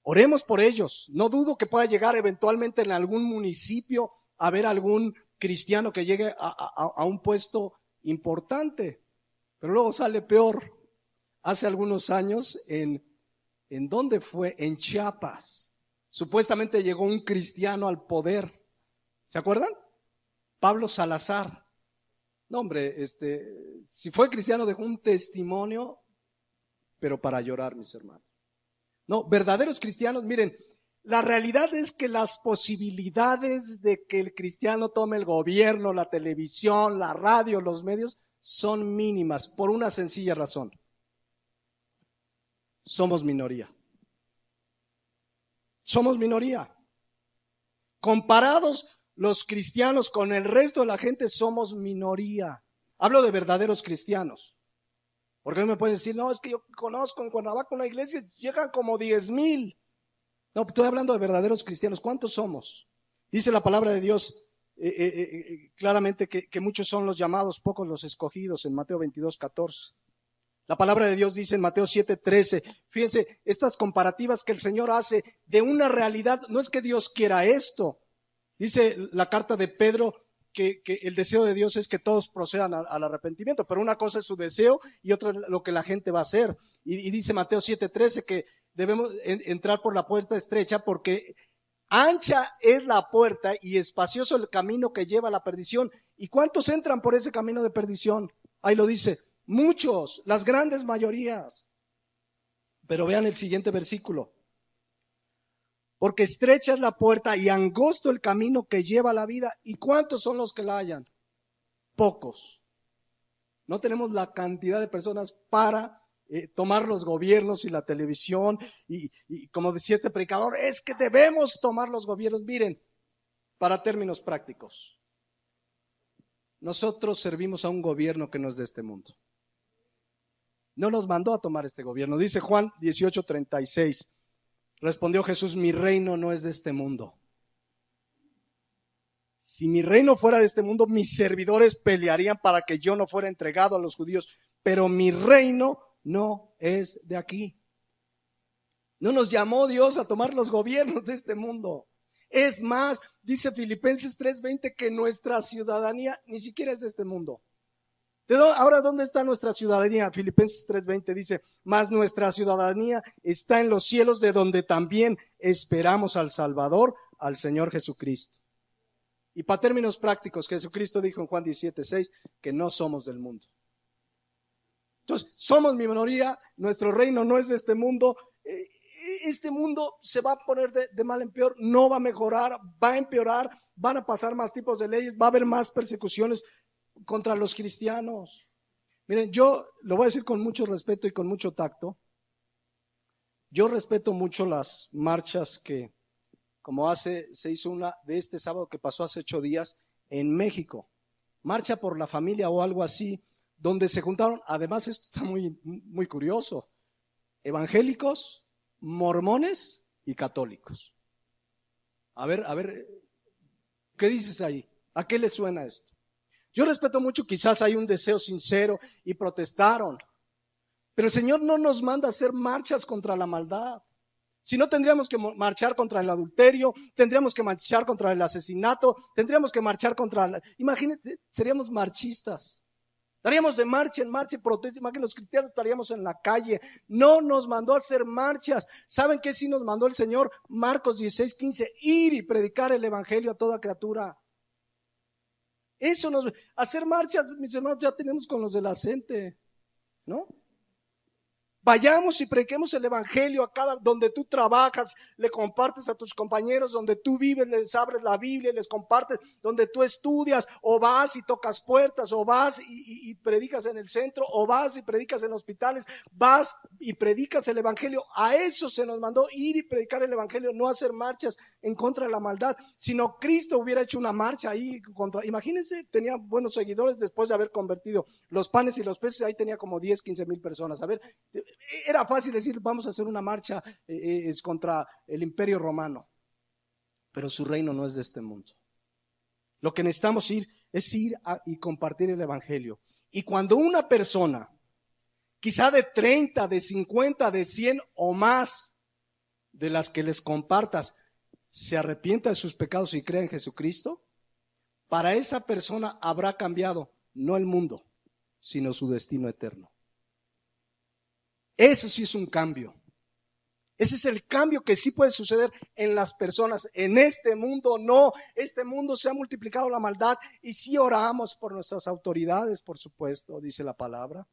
oremos por ellos. No dudo que pueda llegar eventualmente en algún municipio a ver algún cristiano que llegue a un puesto importante, pero luego sale peor. Hace algunos años, ¿en dónde fue? En Chiapas. Supuestamente llegó un cristiano al poder. ¿Se acuerdan? Pablo Salazar. No, hombre, si fue cristiano dejó un testimonio, pero para llorar, mis hermanos. No, verdaderos cristianos, miren, la realidad es que las posibilidades de que el cristiano tome el gobierno, la televisión, la radio, los medios, son mínimas por una sencilla razón. Somos minoría. Somos minoría. Comparados los cristianos con el resto de la gente, somos minoría. Hablo de verdaderos cristianos. Porque me pueden decir, no, es que yo conozco en Cuernavaca una iglesia, llegan como 10,000. No, estoy hablando de verdaderos cristianos. ¿Cuántos somos? Dice la palabra de Dios claramente que muchos son los llamados, pocos los escogidos, en Mateo 22:14. La palabra de Dios dice en Mateo 7:13, fíjense, estas comparativas que el Señor hace de una realidad, no es que Dios quiera esto. Dice la carta de Pedro que el deseo de Dios es que todos procedan al arrepentimiento, pero una cosa es su deseo y otra es lo que la gente va a hacer. Y dice Mateo 7:13 que debemos entrar por la puerta estrecha porque ancha es la puerta y espacioso el camino que lleva a la perdición. ¿Y cuántos entran por ese camino de perdición? Ahí lo dice, muchos, las grandes mayorías. Pero vean el siguiente versículo. Porque estrecha es la puerta y angosto el camino que lleva a la vida. ¿Y cuántos son los que la hallan? Pocos. No tenemos la cantidad de personas para tomar los gobiernos y la televisión. Y como decía este predicador, es que debemos tomar los gobiernos. Miren, para términos prácticos, nosotros servimos a un gobierno que no es de este mundo. No nos mandó a tomar este gobierno. Dice Juan 18:36. Respondió Jesús, mi reino no es de este mundo. Si mi reino fuera de este mundo, mis servidores pelearían para que yo no fuera entregado a los judíos, pero mi reino no es de aquí. No nos llamó Dios a tomar los gobiernos de este mundo. Es más, dice Filipenses 3:20 que nuestra ciudadanía ni siquiera es de este mundo. Ahora, ¿dónde está nuestra ciudadanía? Filipenses 3:20 dice, mas nuestra ciudadanía está en los cielos, de donde también esperamos al Salvador, al Señor Jesucristo. Y para términos prácticos, Jesucristo dijo en Juan 17:6 que no somos del mundo. Entonces, somos minoría, nuestro reino no es de este mundo. Este mundo se va a poner de mal en peor, no va a mejorar, va a empeorar, van a pasar más tipos de leyes, va a haber más persecuciones contra los cristianos. Miren, yo lo voy a decir con mucho respeto y con mucho tacto. Yo respeto mucho las marchas que, como se hizo una de este sábado que pasó hace 8 días en México, marcha por la familia o algo así, donde se juntaron, además esto está muy curioso, evangélicos, mormones y católicos. A ver, ¿qué dices ahí? ¿A qué le suena esto? Yo respeto mucho, quizás hay un deseo sincero y protestaron, pero el Señor no nos manda a hacer marchas contra la maldad. Si no, tendríamos que marchar contra el adulterio, tendríamos que marchar contra el asesinato, tendríamos que marchar imagínate, seríamos marchistas. Estaríamos de marcha en marcha y protesta. Imagínate, los cristianos estaríamos en la calle. No nos mandó a hacer marchas. ¿Saben qué sí nos mandó el Señor? Marcos 16:15, ir y predicar el evangelio a toda criatura. Hacer marchas, mis hermanos, ya tenemos con los de la CENTE, ¿no? Vayamos y prediquemos el evangelio donde tú trabajas, le compartes a tus compañeros, donde tú vives, les abres la Biblia y les compartes, donde tú estudias, o vas y tocas puertas, o vas y predicas en el centro, o vas y predicas en hospitales, vas y predicas el evangelio. A eso se nos mandó, ir y predicar el evangelio, no hacer marchas en contra de la maldad. Sino Cristo hubiera hecho una marcha ahí imagínense, tenía buenos seguidores después de haber convertido los panes y los peces, ahí tenía como 10-15 mil personas. A ver, era fácil decir, vamos a hacer una marcha contra el Imperio Romano, pero su reino no es de este mundo. Lo que necesitamos es ir y compartir el evangelio. Y cuando una persona, quizá de 30, de 50, de 100 o más de las que les compartas, se arrepienta de sus pecados y crea en Jesucristo, para esa persona habrá cambiado no el mundo, sino su destino eterno. Eso sí es un cambio. Ese es el cambio que sí puede suceder en las personas. En este mundo no. Este mundo se ha multiplicado la maldad y sí oramos por nuestras autoridades, por supuesto, dice la palabra.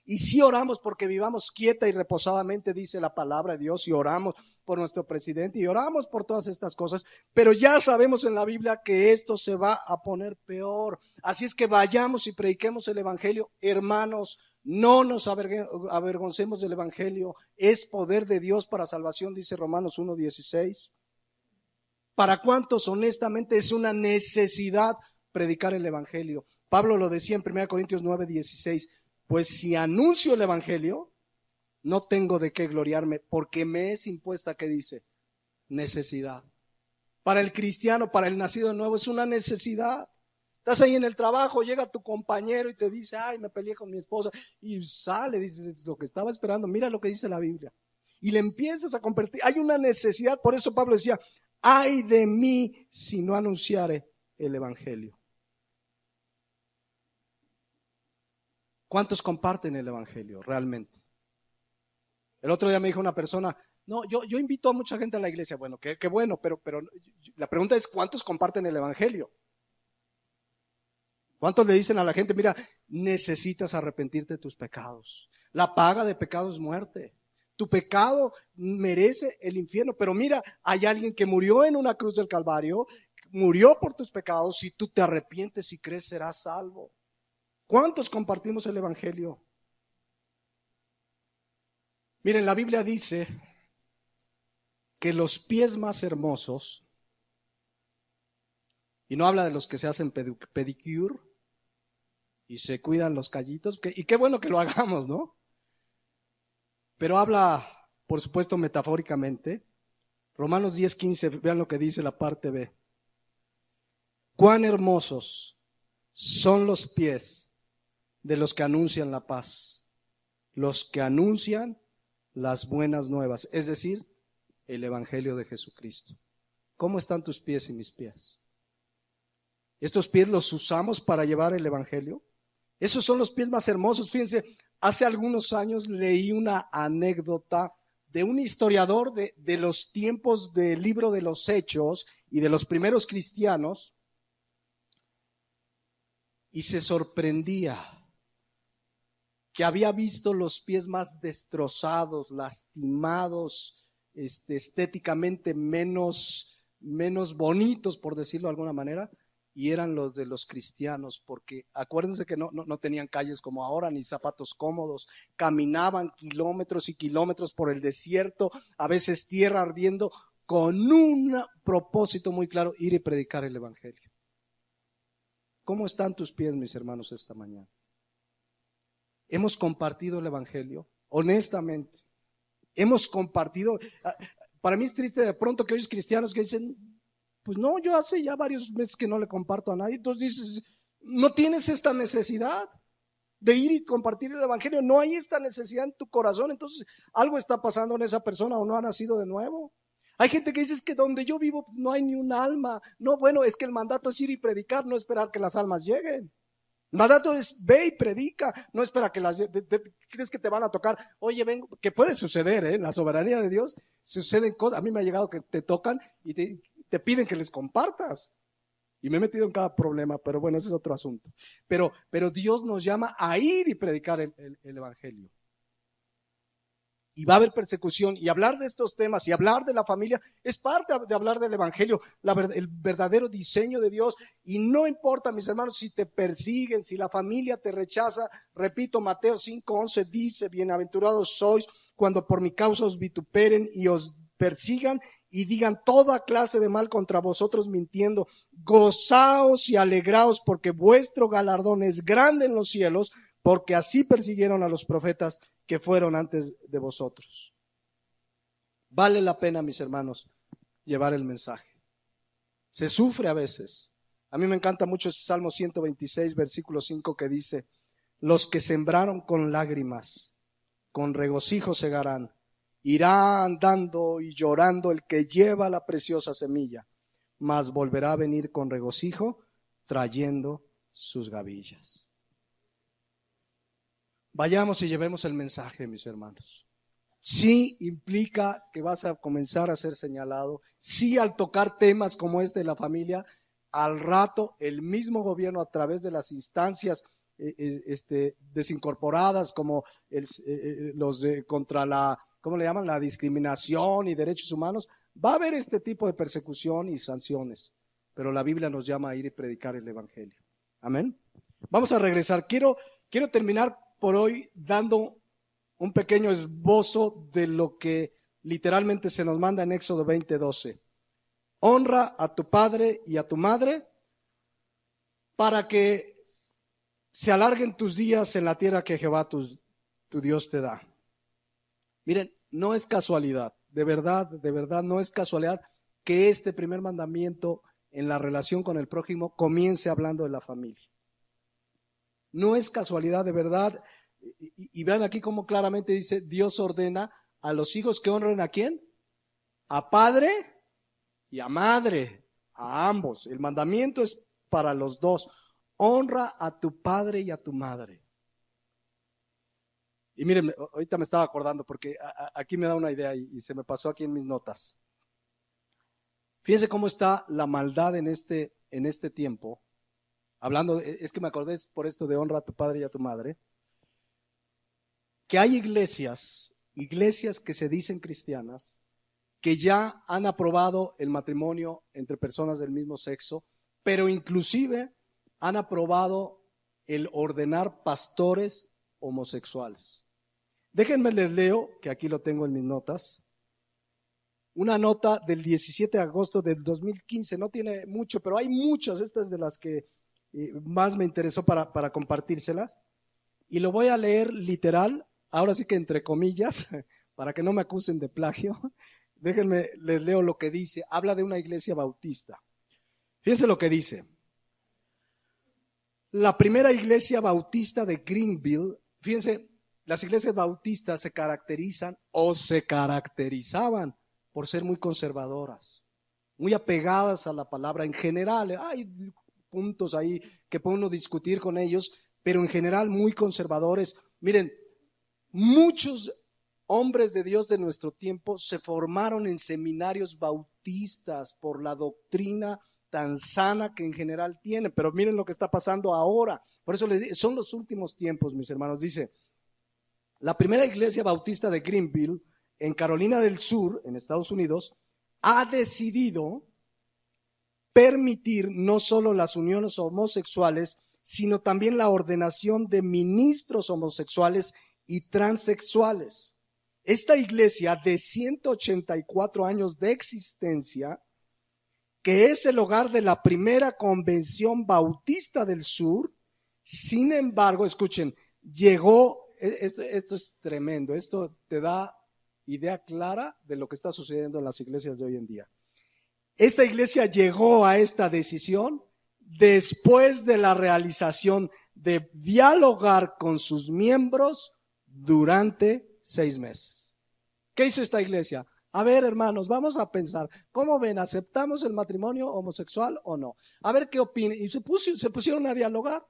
Y sí oramos porque vivamos quieta y reposadamente, dice la palabra de Dios, y oramos por nuestro presidente y oramos por todas estas cosas, pero ya sabemos en la Biblia que esto se va a poner peor. Así es que vayamos y prediquemos el evangelio, hermanos. No nos avergoncemos del evangelio, es poder de Dios para salvación, dice Romanos 1:16. ¿Para cuántos honestamente es una necesidad predicar el evangelio? Pablo lo decía en 1 Corintios 9:16, pues si anuncio el evangelio, no tengo de qué gloriarme, porque me es impuesta, ¿qué dice? Necesidad. Para el cristiano, para el nacido de nuevo, es una necesidad. Estás ahí en el trabajo, llega tu compañero y te dice, ay, me peleé con mi esposa, y sale, dices, es lo que estaba esperando, mira lo que dice la Biblia, y le empiezas a convertir. Hay una necesidad. Por eso Pablo decía, ay de mí si no anunciare el evangelio. ¿Cuántos comparten el evangelio realmente? El otro día me dijo una persona, no, yo invito a mucha gente a la iglesia. Bueno, qué bueno, pero la pregunta es, ¿cuántos comparten el evangelio? ¿Cuántos le dicen a la gente, mira, necesitas arrepentirte de tus pecados? La paga de pecado es muerte. Tu pecado merece el infierno, pero mira, hay alguien que murió en una cruz del Calvario, murió por tus pecados. Si tú te arrepientes y crees, serás salvo. ¿Cuántos compartimos el evangelio? Miren, la Biblia dice que los pies más hermosos, y no habla de los que se hacen pedicure y se cuidan los callitos, y qué bueno que lo hagamos, ¿no? Pero habla, por supuesto, metafóricamente. Romanos 10:15, vean lo que dice la parte B. Cuán hermosos son los pies de los que anuncian la paz, los que anuncian las buenas nuevas, es decir, el evangelio de Jesucristo. ¿Cómo están tus pies y mis pies? ¿Estos pies los usamos para llevar el evangelio? Esos son los pies más hermosos. Fíjense, hace algunos años leí una anécdota de un historiador de los tiempos del libro de los Hechos y de los primeros cristianos, y se sorprendía que había visto los pies más destrozados, lastimados, estéticamente menos bonitos, por decirlo de alguna manera, y eran los de los cristianos, porque acuérdense que no tenían calles como ahora, ni zapatos cómodos, caminaban kilómetros y kilómetros por el desierto, a veces tierra ardiendo, con un propósito muy claro: ir y predicar el evangelio. ¿Cómo están tus pies, mis hermanos, esta mañana? ¿Hemos compartido el evangelio? Honestamente, hemos compartido. Para mí es triste de pronto que oyes cristianos que dicen: pues no, yo hace ya varios meses que no le comparto a nadie. Entonces dices: no tienes esta necesidad de ir y compartir el evangelio, no hay esta necesidad en tu corazón. Entonces algo está pasando en esa persona, o no ha nacido de nuevo. Hay gente que dice: es que donde yo vivo no hay ni un alma. No, bueno, es que el mandato es ir y predicar, no esperar que las almas lleguen. El mandato es: ve y predica, no espera que crees que te van a tocar. Oye, vengo, que puede suceder, en la soberanía de Dios suceden cosas. A mí me ha llegado que te tocan y te piden que les compartas. Y me he metido en cada problema, pero bueno, ese es otro asunto. Pero Dios nos llama a ir y predicar el evangelio. Y va a haber persecución, y hablar de estos temas y hablar de la familia es parte de hablar del evangelio, el verdadero diseño de Dios. Y no importa, mis hermanos, si te persiguen, si la familia te rechaza. Repito, Mateo 5:11 dice: bienaventurados sois cuando por mi causa os vituperen y os persigan y digan toda clase de mal contra vosotros mintiendo. Gozaos y alegraos, porque vuestro galardón es grande en los cielos, porque así persiguieron a los profetas que fueron antes de vosotros. Vale la pena, mis hermanos, llevar el mensaje. Se sufre a veces. A mí me encanta mucho ese Salmo 126, versículo 5, que dice: los que sembraron con lágrimas, con regocijo segarán. Irá andando y llorando el que lleva la preciosa semilla, mas volverá a venir con regocijo trayendo sus gavillas. Vayamos y llevemos el mensaje, mis hermanos. Sí implica que vas a comenzar a ser señalado. Sí, al tocar temas como este de la familia, al rato el mismo gobierno, a través de las instancias desincorporadas, como los contra la, ¿cómo le llaman?, la discriminación y derechos humanos, va a haber este tipo de persecución y sanciones. Pero la Biblia nos llama a ir y predicar el evangelio. Amén. Vamos a regresar. Quiero terminar por hoy dando un pequeño esbozo de lo que literalmente se nos manda en Éxodo 20:12. Honra a tu padre y a tu madre para que se alarguen tus días en la tierra que Jehová tu Dios te da. Miren, no es casualidad, de verdad no es casualidad que este primer mandamiento en la relación con el prójimo comience hablando de la familia. No es casualidad, de verdad. Y vean aquí cómo claramente dice: Dios ordena a los hijos que honren ¿a quién? A padre y a madre, a ambos. El mandamiento es para los dos. Honra a tu padre y a tu madre. Y miren, ahorita me estaba acordando porque aquí me da una idea y se me pasó aquí en mis notas. Fíjense cómo está la maldad en este tiempo. Hablando, es que me acordé por esto de honra a tu padre y a tu madre, que hay iglesias que se dicen cristianas, que ya han aprobado el matrimonio entre personas del mismo sexo, pero inclusive han aprobado el ordenar pastores homosexuales. Déjenme les leo, que aquí lo tengo en mis notas, una nota del 17 de agosto del 2015, no tiene mucho, pero hay muchas, estas de las que más me interesó para compartírselas, y lo voy a leer literal, ahora sí que entre comillas, para que no me acusen de plagio. Déjenme, les leo lo que dice. Habla de una iglesia bautista. Fíjense lo que dice. La primera iglesia bautista de Greenville, fíjense, las iglesias bautistas se caracterizan o se caracterizaban por ser muy conservadoras, muy apegadas a la palabra en general. Hay puntos ahí que puede uno discutir con ellos, pero en general muy conservadores. Miren, muchos hombres de Dios de nuestro tiempo se formaron en seminarios bautistas por la doctrina tan sana que en general tienen. Pero miren lo que está pasando ahora. Por eso les digo, son los últimos tiempos, mis hermanos. Dice: La primera iglesia bautista de Greenville, en Carolina del Sur, en Estados Unidos, ha decidido permitir no solo las uniones homosexuales, sino también la ordenación de ministros homosexuales y transexuales. Esta iglesia de 184 años de existencia, que es el hogar de la primera convención bautista del sur, sin embargo, escuchen, llegó, esto es tremendo, esto te da idea clara de lo que está sucediendo en las iglesias de hoy en día. Esta iglesia llegó a esta decisión después de la realización de dialogar con sus miembros durante 6 meses. ¿Qué hizo esta iglesia? A ver, hermanos, vamos a pensar, ¿cómo ven? ¿Aceptamos el matrimonio homosexual o no? A ver qué opinan. Y se pusieron a dialogar.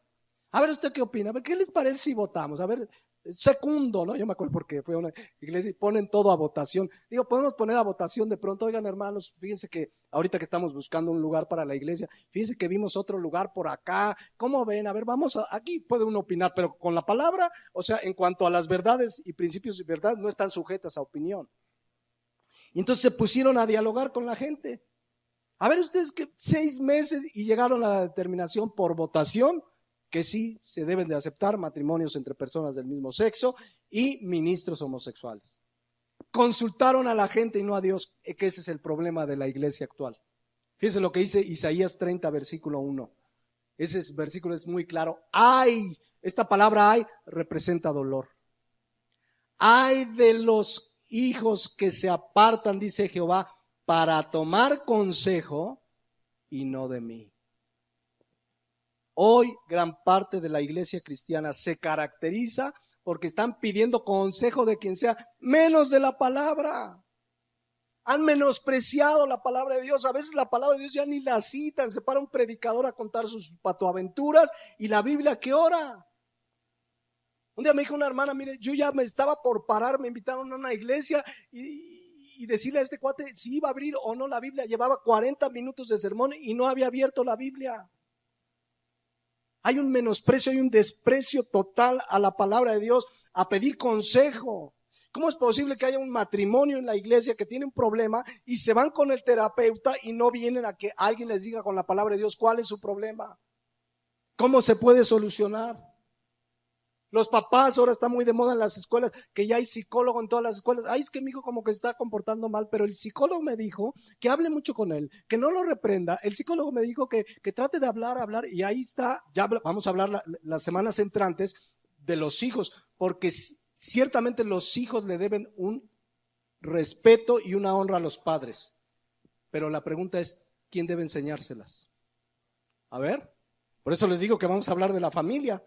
A ver, ¿usted qué opina? A ver, ¿qué les parece si votamos? A ver, secundo, ¿no? Yo me acuerdo porque fue una iglesia y ponen todo a votación. Digo, podemos poner a votación de pronto. Oigan, hermanos, fíjense que ahorita que estamos buscando un lugar para la iglesia, fíjense que vimos otro lugar por acá. ¿Cómo ven? A ver, aquí puede uno opinar, pero con la palabra, o sea, en cuanto a las verdades y principios de verdad, no están sujetas a opinión. Y entonces se pusieron a dialogar con la gente. A ver, ustedes que 6 meses y llegaron a la determinación por votación que sí se deben de aceptar matrimonios entre personas del mismo sexo y ministros homosexuales. Consultaron a la gente y no a Dios, que ese es el problema de la iglesia actual. Fíjense lo que dice Isaías 30, versículo 1. Ese versículo es muy claro. Ay, esta palabra ay representa dolor. Ay de los hijos que se apartan, dice Jehová, para tomar consejo y no de mí. Hoy gran parte de la iglesia cristiana se caracteriza porque están pidiendo consejo de quien sea, menos de la palabra. Han menospreciado la palabra de Dios. A veces la palabra de Dios ya ni la citan. Se para un predicador a contar sus patoaventuras y la Biblia que ora. Un día me dijo una hermana, mire, yo ya me estaba por parar, me invitaron a una iglesia y decirle a este cuate si iba a abrir o no la Biblia. Llevaba 40 minutos de sermón y no había abierto la Biblia. Hay un menosprecio, hay un desprecio total a la palabra de Dios, a pedir consejo. ¿Cómo es posible que haya un matrimonio en la iglesia que tiene un problema y se van con el terapeuta y no vienen a que alguien les diga con la palabra de Dios cuál es su problema? ¿Cómo se puede solucionar? Los papás, ahora está muy de moda en las escuelas, que ya hay psicólogo en todas las escuelas. Ay, es que mi hijo como que se está comportando mal, pero el psicólogo me dijo que hable mucho con él, que no lo reprenda. El psicólogo me dijo que trate de hablar, y ahí está, ya vamos a hablar las semanas entrantes de los hijos, porque ciertamente los hijos le deben un respeto y una honra a los padres. Pero la pregunta es, ¿quién debe enseñárselas? A ver, por eso les digo que vamos a hablar de la familia.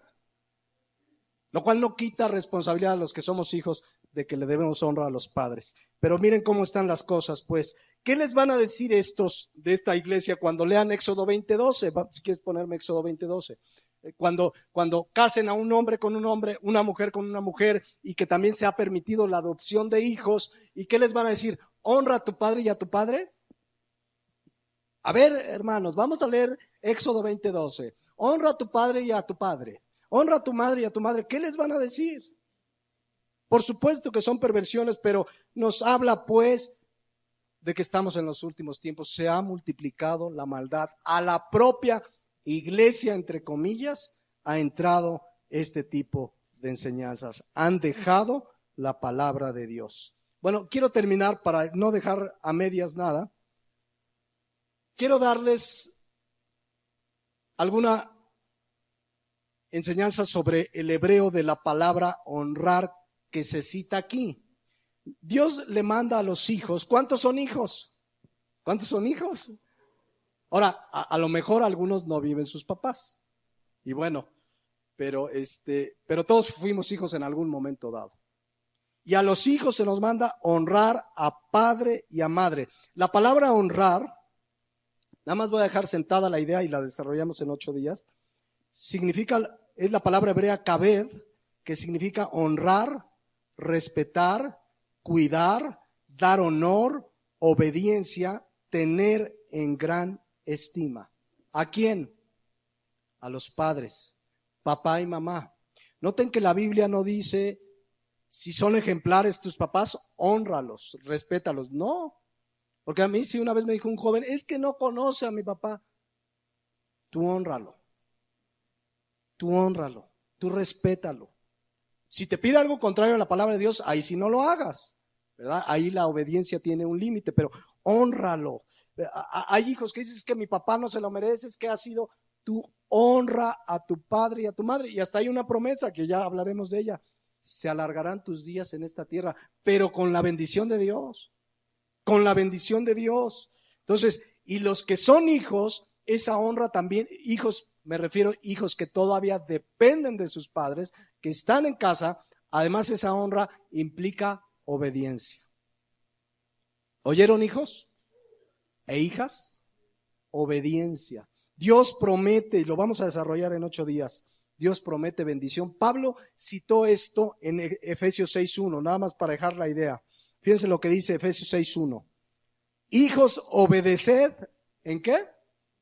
Lo cual no quita responsabilidad a los que somos hijos de que le debemos honra a los padres. Pero miren cómo están las cosas, pues. ¿Qué les van a decir estos de esta iglesia cuando lean Éxodo 20:12? Si quieres ponerme Éxodo 20:12. Cuando casen a un hombre con un hombre, una mujer con una mujer, y que también se ha permitido la adopción de hijos. ¿Y qué les van a decir? ¿Honra a tu padre y a tu padre? A ver, hermanos, vamos a leer Éxodo 20:12. Honra a tu padre y a tu padre. Honra a tu madre y a tu madre. ¿Qué les van a decir? Por supuesto que son perversiones, pero nos habla pues de que estamos en los últimos tiempos. Se ha multiplicado la maldad. A la propia iglesia, entre comillas, ha entrado este tipo de enseñanzas. Han dejado la palabra de Dios. Bueno, quiero terminar para no dejar a medias nada. Quiero darles alguna enseñanza sobre el hebreo de la palabra honrar que se cita aquí. Dios le manda a los hijos. ¿Cuántos son hijos? ¿Cuántos son hijos? Ahora, a lo mejor algunos no viven sus papás. Y bueno, pero todos fuimos hijos en algún momento dado. Y a los hijos se nos manda honrar a padre y a madre. La palabra honrar, nada más voy a dejar sentada la idea y la desarrollamos en 8 días. Es la palabra hebrea kabed, que significa honrar, respetar, cuidar, dar honor, obediencia, tener en gran estima. ¿A quién? A los padres, papá y mamá. Noten que la Biblia no dice Si son ejemplares tus papás, hónralos, respétalos. No, porque a mí sí una vez me dijo un joven, es que no conoce a mi papá. Tú honralo, tú respétalo. Si te pide algo contrario a la palabra de Dios, ahí sí no lo hagas, ¿verdad? Ahí la obediencia tiene un límite, pero hónralo. Hay hijos que dices que mi papá no se lo merece, es que ha sido, tú honra a tu padre y a tu madre. Y hasta hay una promesa que ya hablaremos de ella. Se alargarán tus días en esta tierra, pero con la bendición de Dios, con la bendición de Dios. Entonces, y los que son hijos, esa honra también, hijos, me refiero hijos que todavía dependen de sus padres, que están en casa, además esa honra implica obediencia. ¿Oyeron, hijos e hijas? Obediencia. Dios promete, y lo vamos a desarrollar en 8 días, Dios promete bendición. Pablo citó esto en Efesios 6.1, nada más para dejar la idea. Fíjense lo que dice Efesios 6.1. Hijos, obedeced, ¿en qué?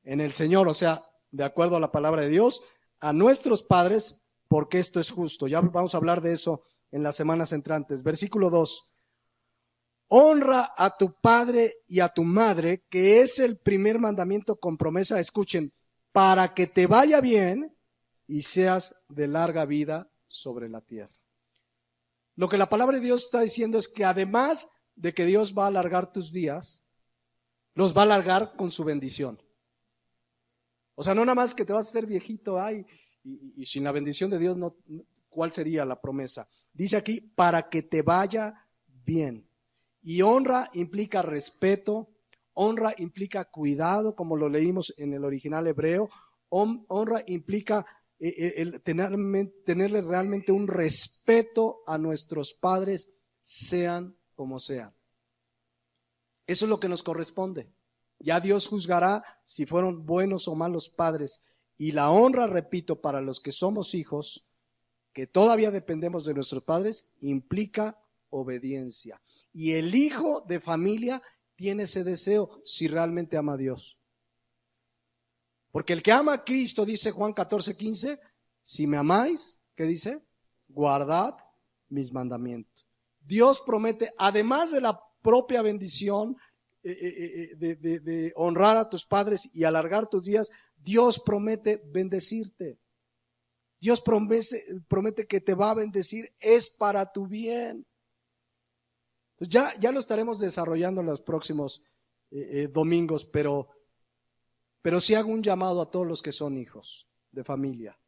En el Señor, o sea, de acuerdo a la palabra de Dios, a nuestros padres, porque esto es justo. Ya vamos a hablar de eso en las semanas entrantes. Versículo 2. Honra a tu padre y a tu madre, que es el primer mandamiento con promesa, escuchen, para que te vaya bien y seas de larga vida sobre la tierra. Lo que la palabra de Dios está diciendo es que además de que Dios va a alargar tus días, los va a alargar con su bendición. O sea, no nada más que te vas a hacer viejito, ay, y sin la bendición de Dios, no, ¿cuál sería la promesa? Dice aquí, para que te vaya bien. Y honra implica respeto, honra implica cuidado, como lo leímos en el original hebreo, honra implica tenerle realmente un respeto a nuestros padres, sean como sean. Eso es lo que nos corresponde. Ya Dios juzgará si fueron buenos o malos padres. Y la honra, repito, para los que somos hijos, que todavía dependemos de nuestros padres, implica obediencia. Y el hijo de familia tiene ese deseo si realmente ama a Dios. Porque el que ama a Cristo, dice Juan 14:15, si me amáis, ¿qué dice? Guardad mis mandamientos. Dios promete, además de la propia bendición de honrar a tus padres y alargar tus días, Dios promete bendecirte. Dios promete que te va a bendecir, es para tu bien. Ya lo estaremos desarrollando en los próximos domingos, pero sí hago un llamado a todos los que son hijos de familia,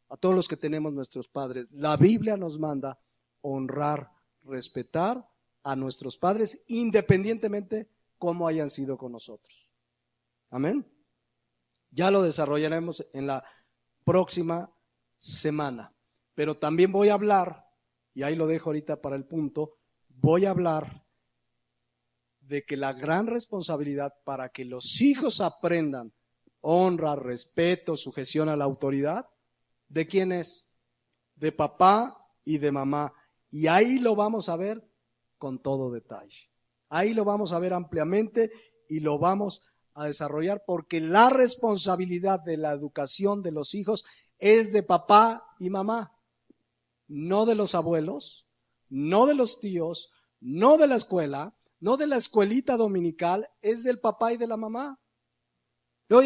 a todos los que tenemos nuestros padres. La Biblia nos manda honrar, respetar a nuestros padres, independientemente cómo hayan sido con nosotros. Amén. Ya lo desarrollaremos en la próxima semana, pero también voy a hablar, y ahí lo dejo ahorita para el punto, voy a hablar de que la gran responsabilidad para que los hijos aprendan honra, respeto, sujeción a la autoridad, ¿de quién es? De papá y de mamá. Y ahí lo vamos a ver con todo detalle. Ahí lo vamos a ver ampliamente y lo vamos a desarrollar porque la responsabilidad de la educación de los hijos es de papá y mamá, no de los abuelos, no de los tíos, no de la escuela, no de la escuelita dominical, es del papá y de la mamá. Luego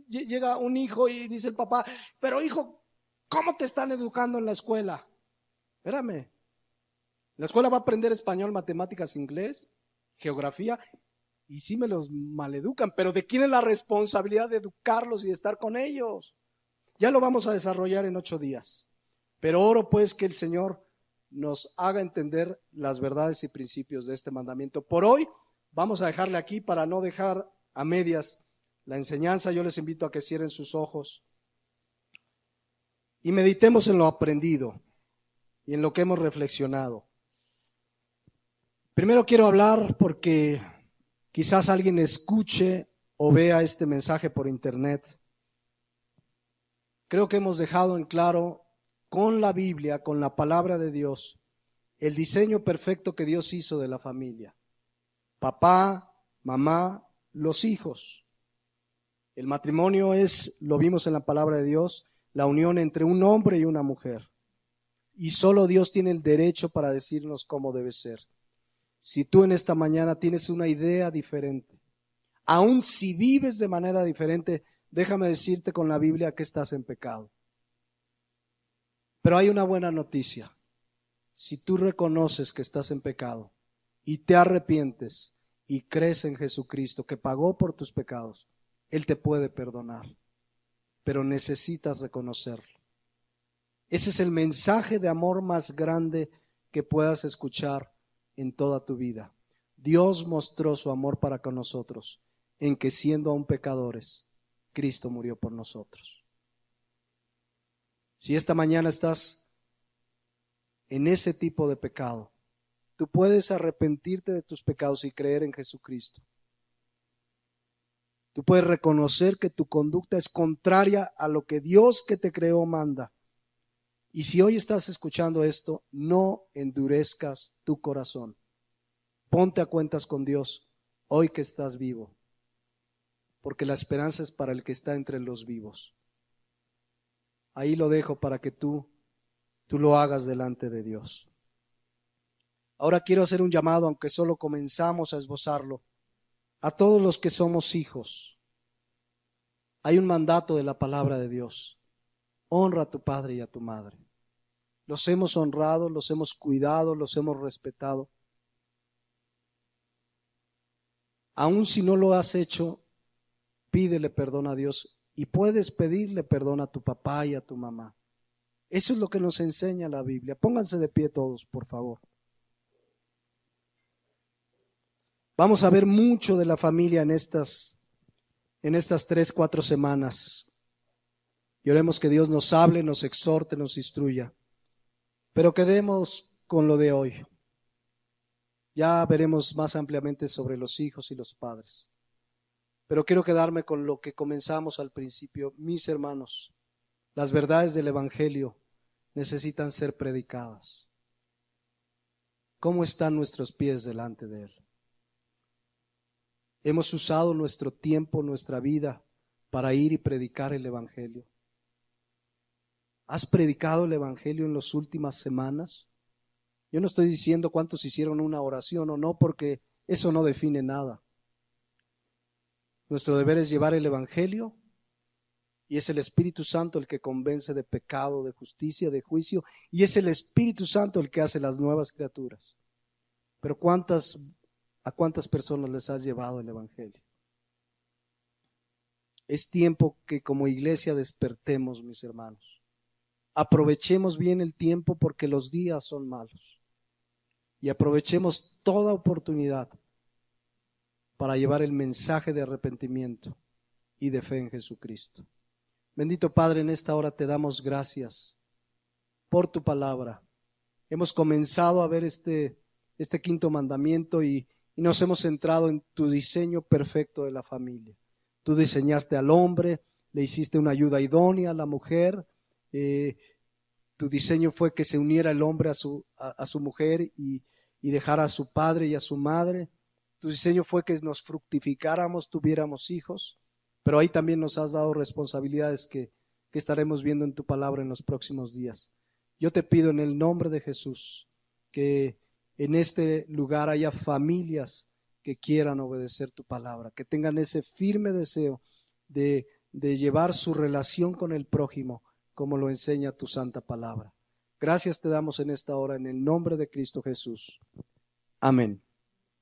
llega un hijo y dice el papá, pero hijo, ¿cómo te están educando en la escuela? Espérame, la escuela va a aprender español, matemáticas, inglés, geografía, y sí me los maleducan, pero ¿de quién es la responsabilidad de educarlos y de estar con ellos? Ya lo vamos a desarrollar en 8 días, pero oro pues que el Señor nos haga entender las verdades y principios de este mandamiento. Por hoy vamos a dejarle aquí para no dejar a medias la enseñanza. Yo les invito a que cierren sus ojos y meditemos en lo aprendido y en lo que hemos reflexionado. Primero quiero hablar porque quizás alguien escuche o vea este mensaje por internet. Creo que hemos dejado en claro con la Biblia, con la palabra de Dios, el diseño perfecto que Dios hizo de la familia. Papá, mamá, los hijos. El matrimonio es, lo vimos en la palabra de Dios, la unión entre un hombre y una mujer. Y solo Dios tiene el derecho para decirnos cómo debe ser. Si tú en esta mañana tienes una idea diferente, aun si vives de manera diferente, déjame decirte con la Biblia que estás en pecado. Pero hay una buena noticia. Si tú reconoces que estás en pecado y te arrepientes y crees en Jesucristo que pagó por tus pecados, Él te puede perdonar. Pero necesitas reconocerlo. Ese es el mensaje de amor más grande que puedas escuchar en toda tu vida. Dios mostró su amor para con nosotros en que siendo aún pecadores, Cristo murió por nosotros. Si esta mañana estás en ese tipo de pecado, tú puedes arrepentirte de tus pecados y creer en Jesucristo. Tú puedes reconocer que tu conducta es contraria a lo que Dios que te creó manda. Y si hoy estás escuchando esto, no endurezcas tu corazón. Ponte a cuentas con Dios hoy que estás vivo, porque la esperanza es para el que está entre los vivos. Ahí lo dejo para que tú lo hagas delante de Dios. Ahora quiero hacer un llamado, aunque solo comenzamos a esbozarlo, a todos los que somos hijos. Hay un mandato de la palabra de Dios. Honra a tu padre y a tu madre. Los hemos honrado, los hemos cuidado, los hemos respetado. Aun si no lo has hecho, pídele perdón a Dios y puedes pedirle perdón a tu papá y a tu mamá. Eso es lo que nos enseña la Biblia. Pónganse de pie todos, por favor. Vamos a ver mucho de la familia en estas 3-4 semanas. Y oremos que Dios nos hable, nos exhorte, nos instruya. Pero quedemos con lo de hoy. Ya veremos más ampliamente sobre los hijos y los padres. Pero quiero quedarme con lo que comenzamos al principio. Mis hermanos, las verdades del Evangelio necesitan ser predicadas. ¿Cómo están nuestros pies delante de Él? ¿Hemos usado nuestro tiempo, nuestra vida para ir y predicar el Evangelio? ¿Has predicado el Evangelio en las últimas semanas? Yo no estoy diciendo cuántos hicieron una oración o no, porque eso no define nada. Nuestro deber es llevar el Evangelio y es el Espíritu Santo el que convence de pecado, de justicia, de juicio, y es el Espíritu Santo el que hace las nuevas criaturas. Pero ¿a cuántas personas les has llevado el Evangelio? Es tiempo que como iglesia despertemos, mis hermanos. Aprovechemos bien el tiempo porque los días son malos. Y aprovechemos toda oportunidad para llevar el mensaje de arrepentimiento y de fe en Jesucristo. Bendito Padre, en esta hora te damos gracias por tu palabra. Hemos comenzado a ver este quinto mandamiento y nos hemos centrado en tu diseño perfecto de la familia. Tú diseñaste al hombre, le hiciste una ayuda idónea a la mujer. Tu diseño fue que se uniera el hombre a su mujer y dejara a su padre y a su madre. Tu diseño fue que nos fructificáramos, tuviéramos hijos, pero ahí también nos has dado responsabilidades que estaremos viendo en tu palabra en los próximos días. Yo te pido en el nombre de Jesús que en este lugar haya familias que quieran obedecer tu palabra, que tengan ese firme deseo de llevar su relación con el prójimo como lo enseña tu santa palabra. Gracias te damos en esta hora en el nombre de Cristo Jesús. Amén.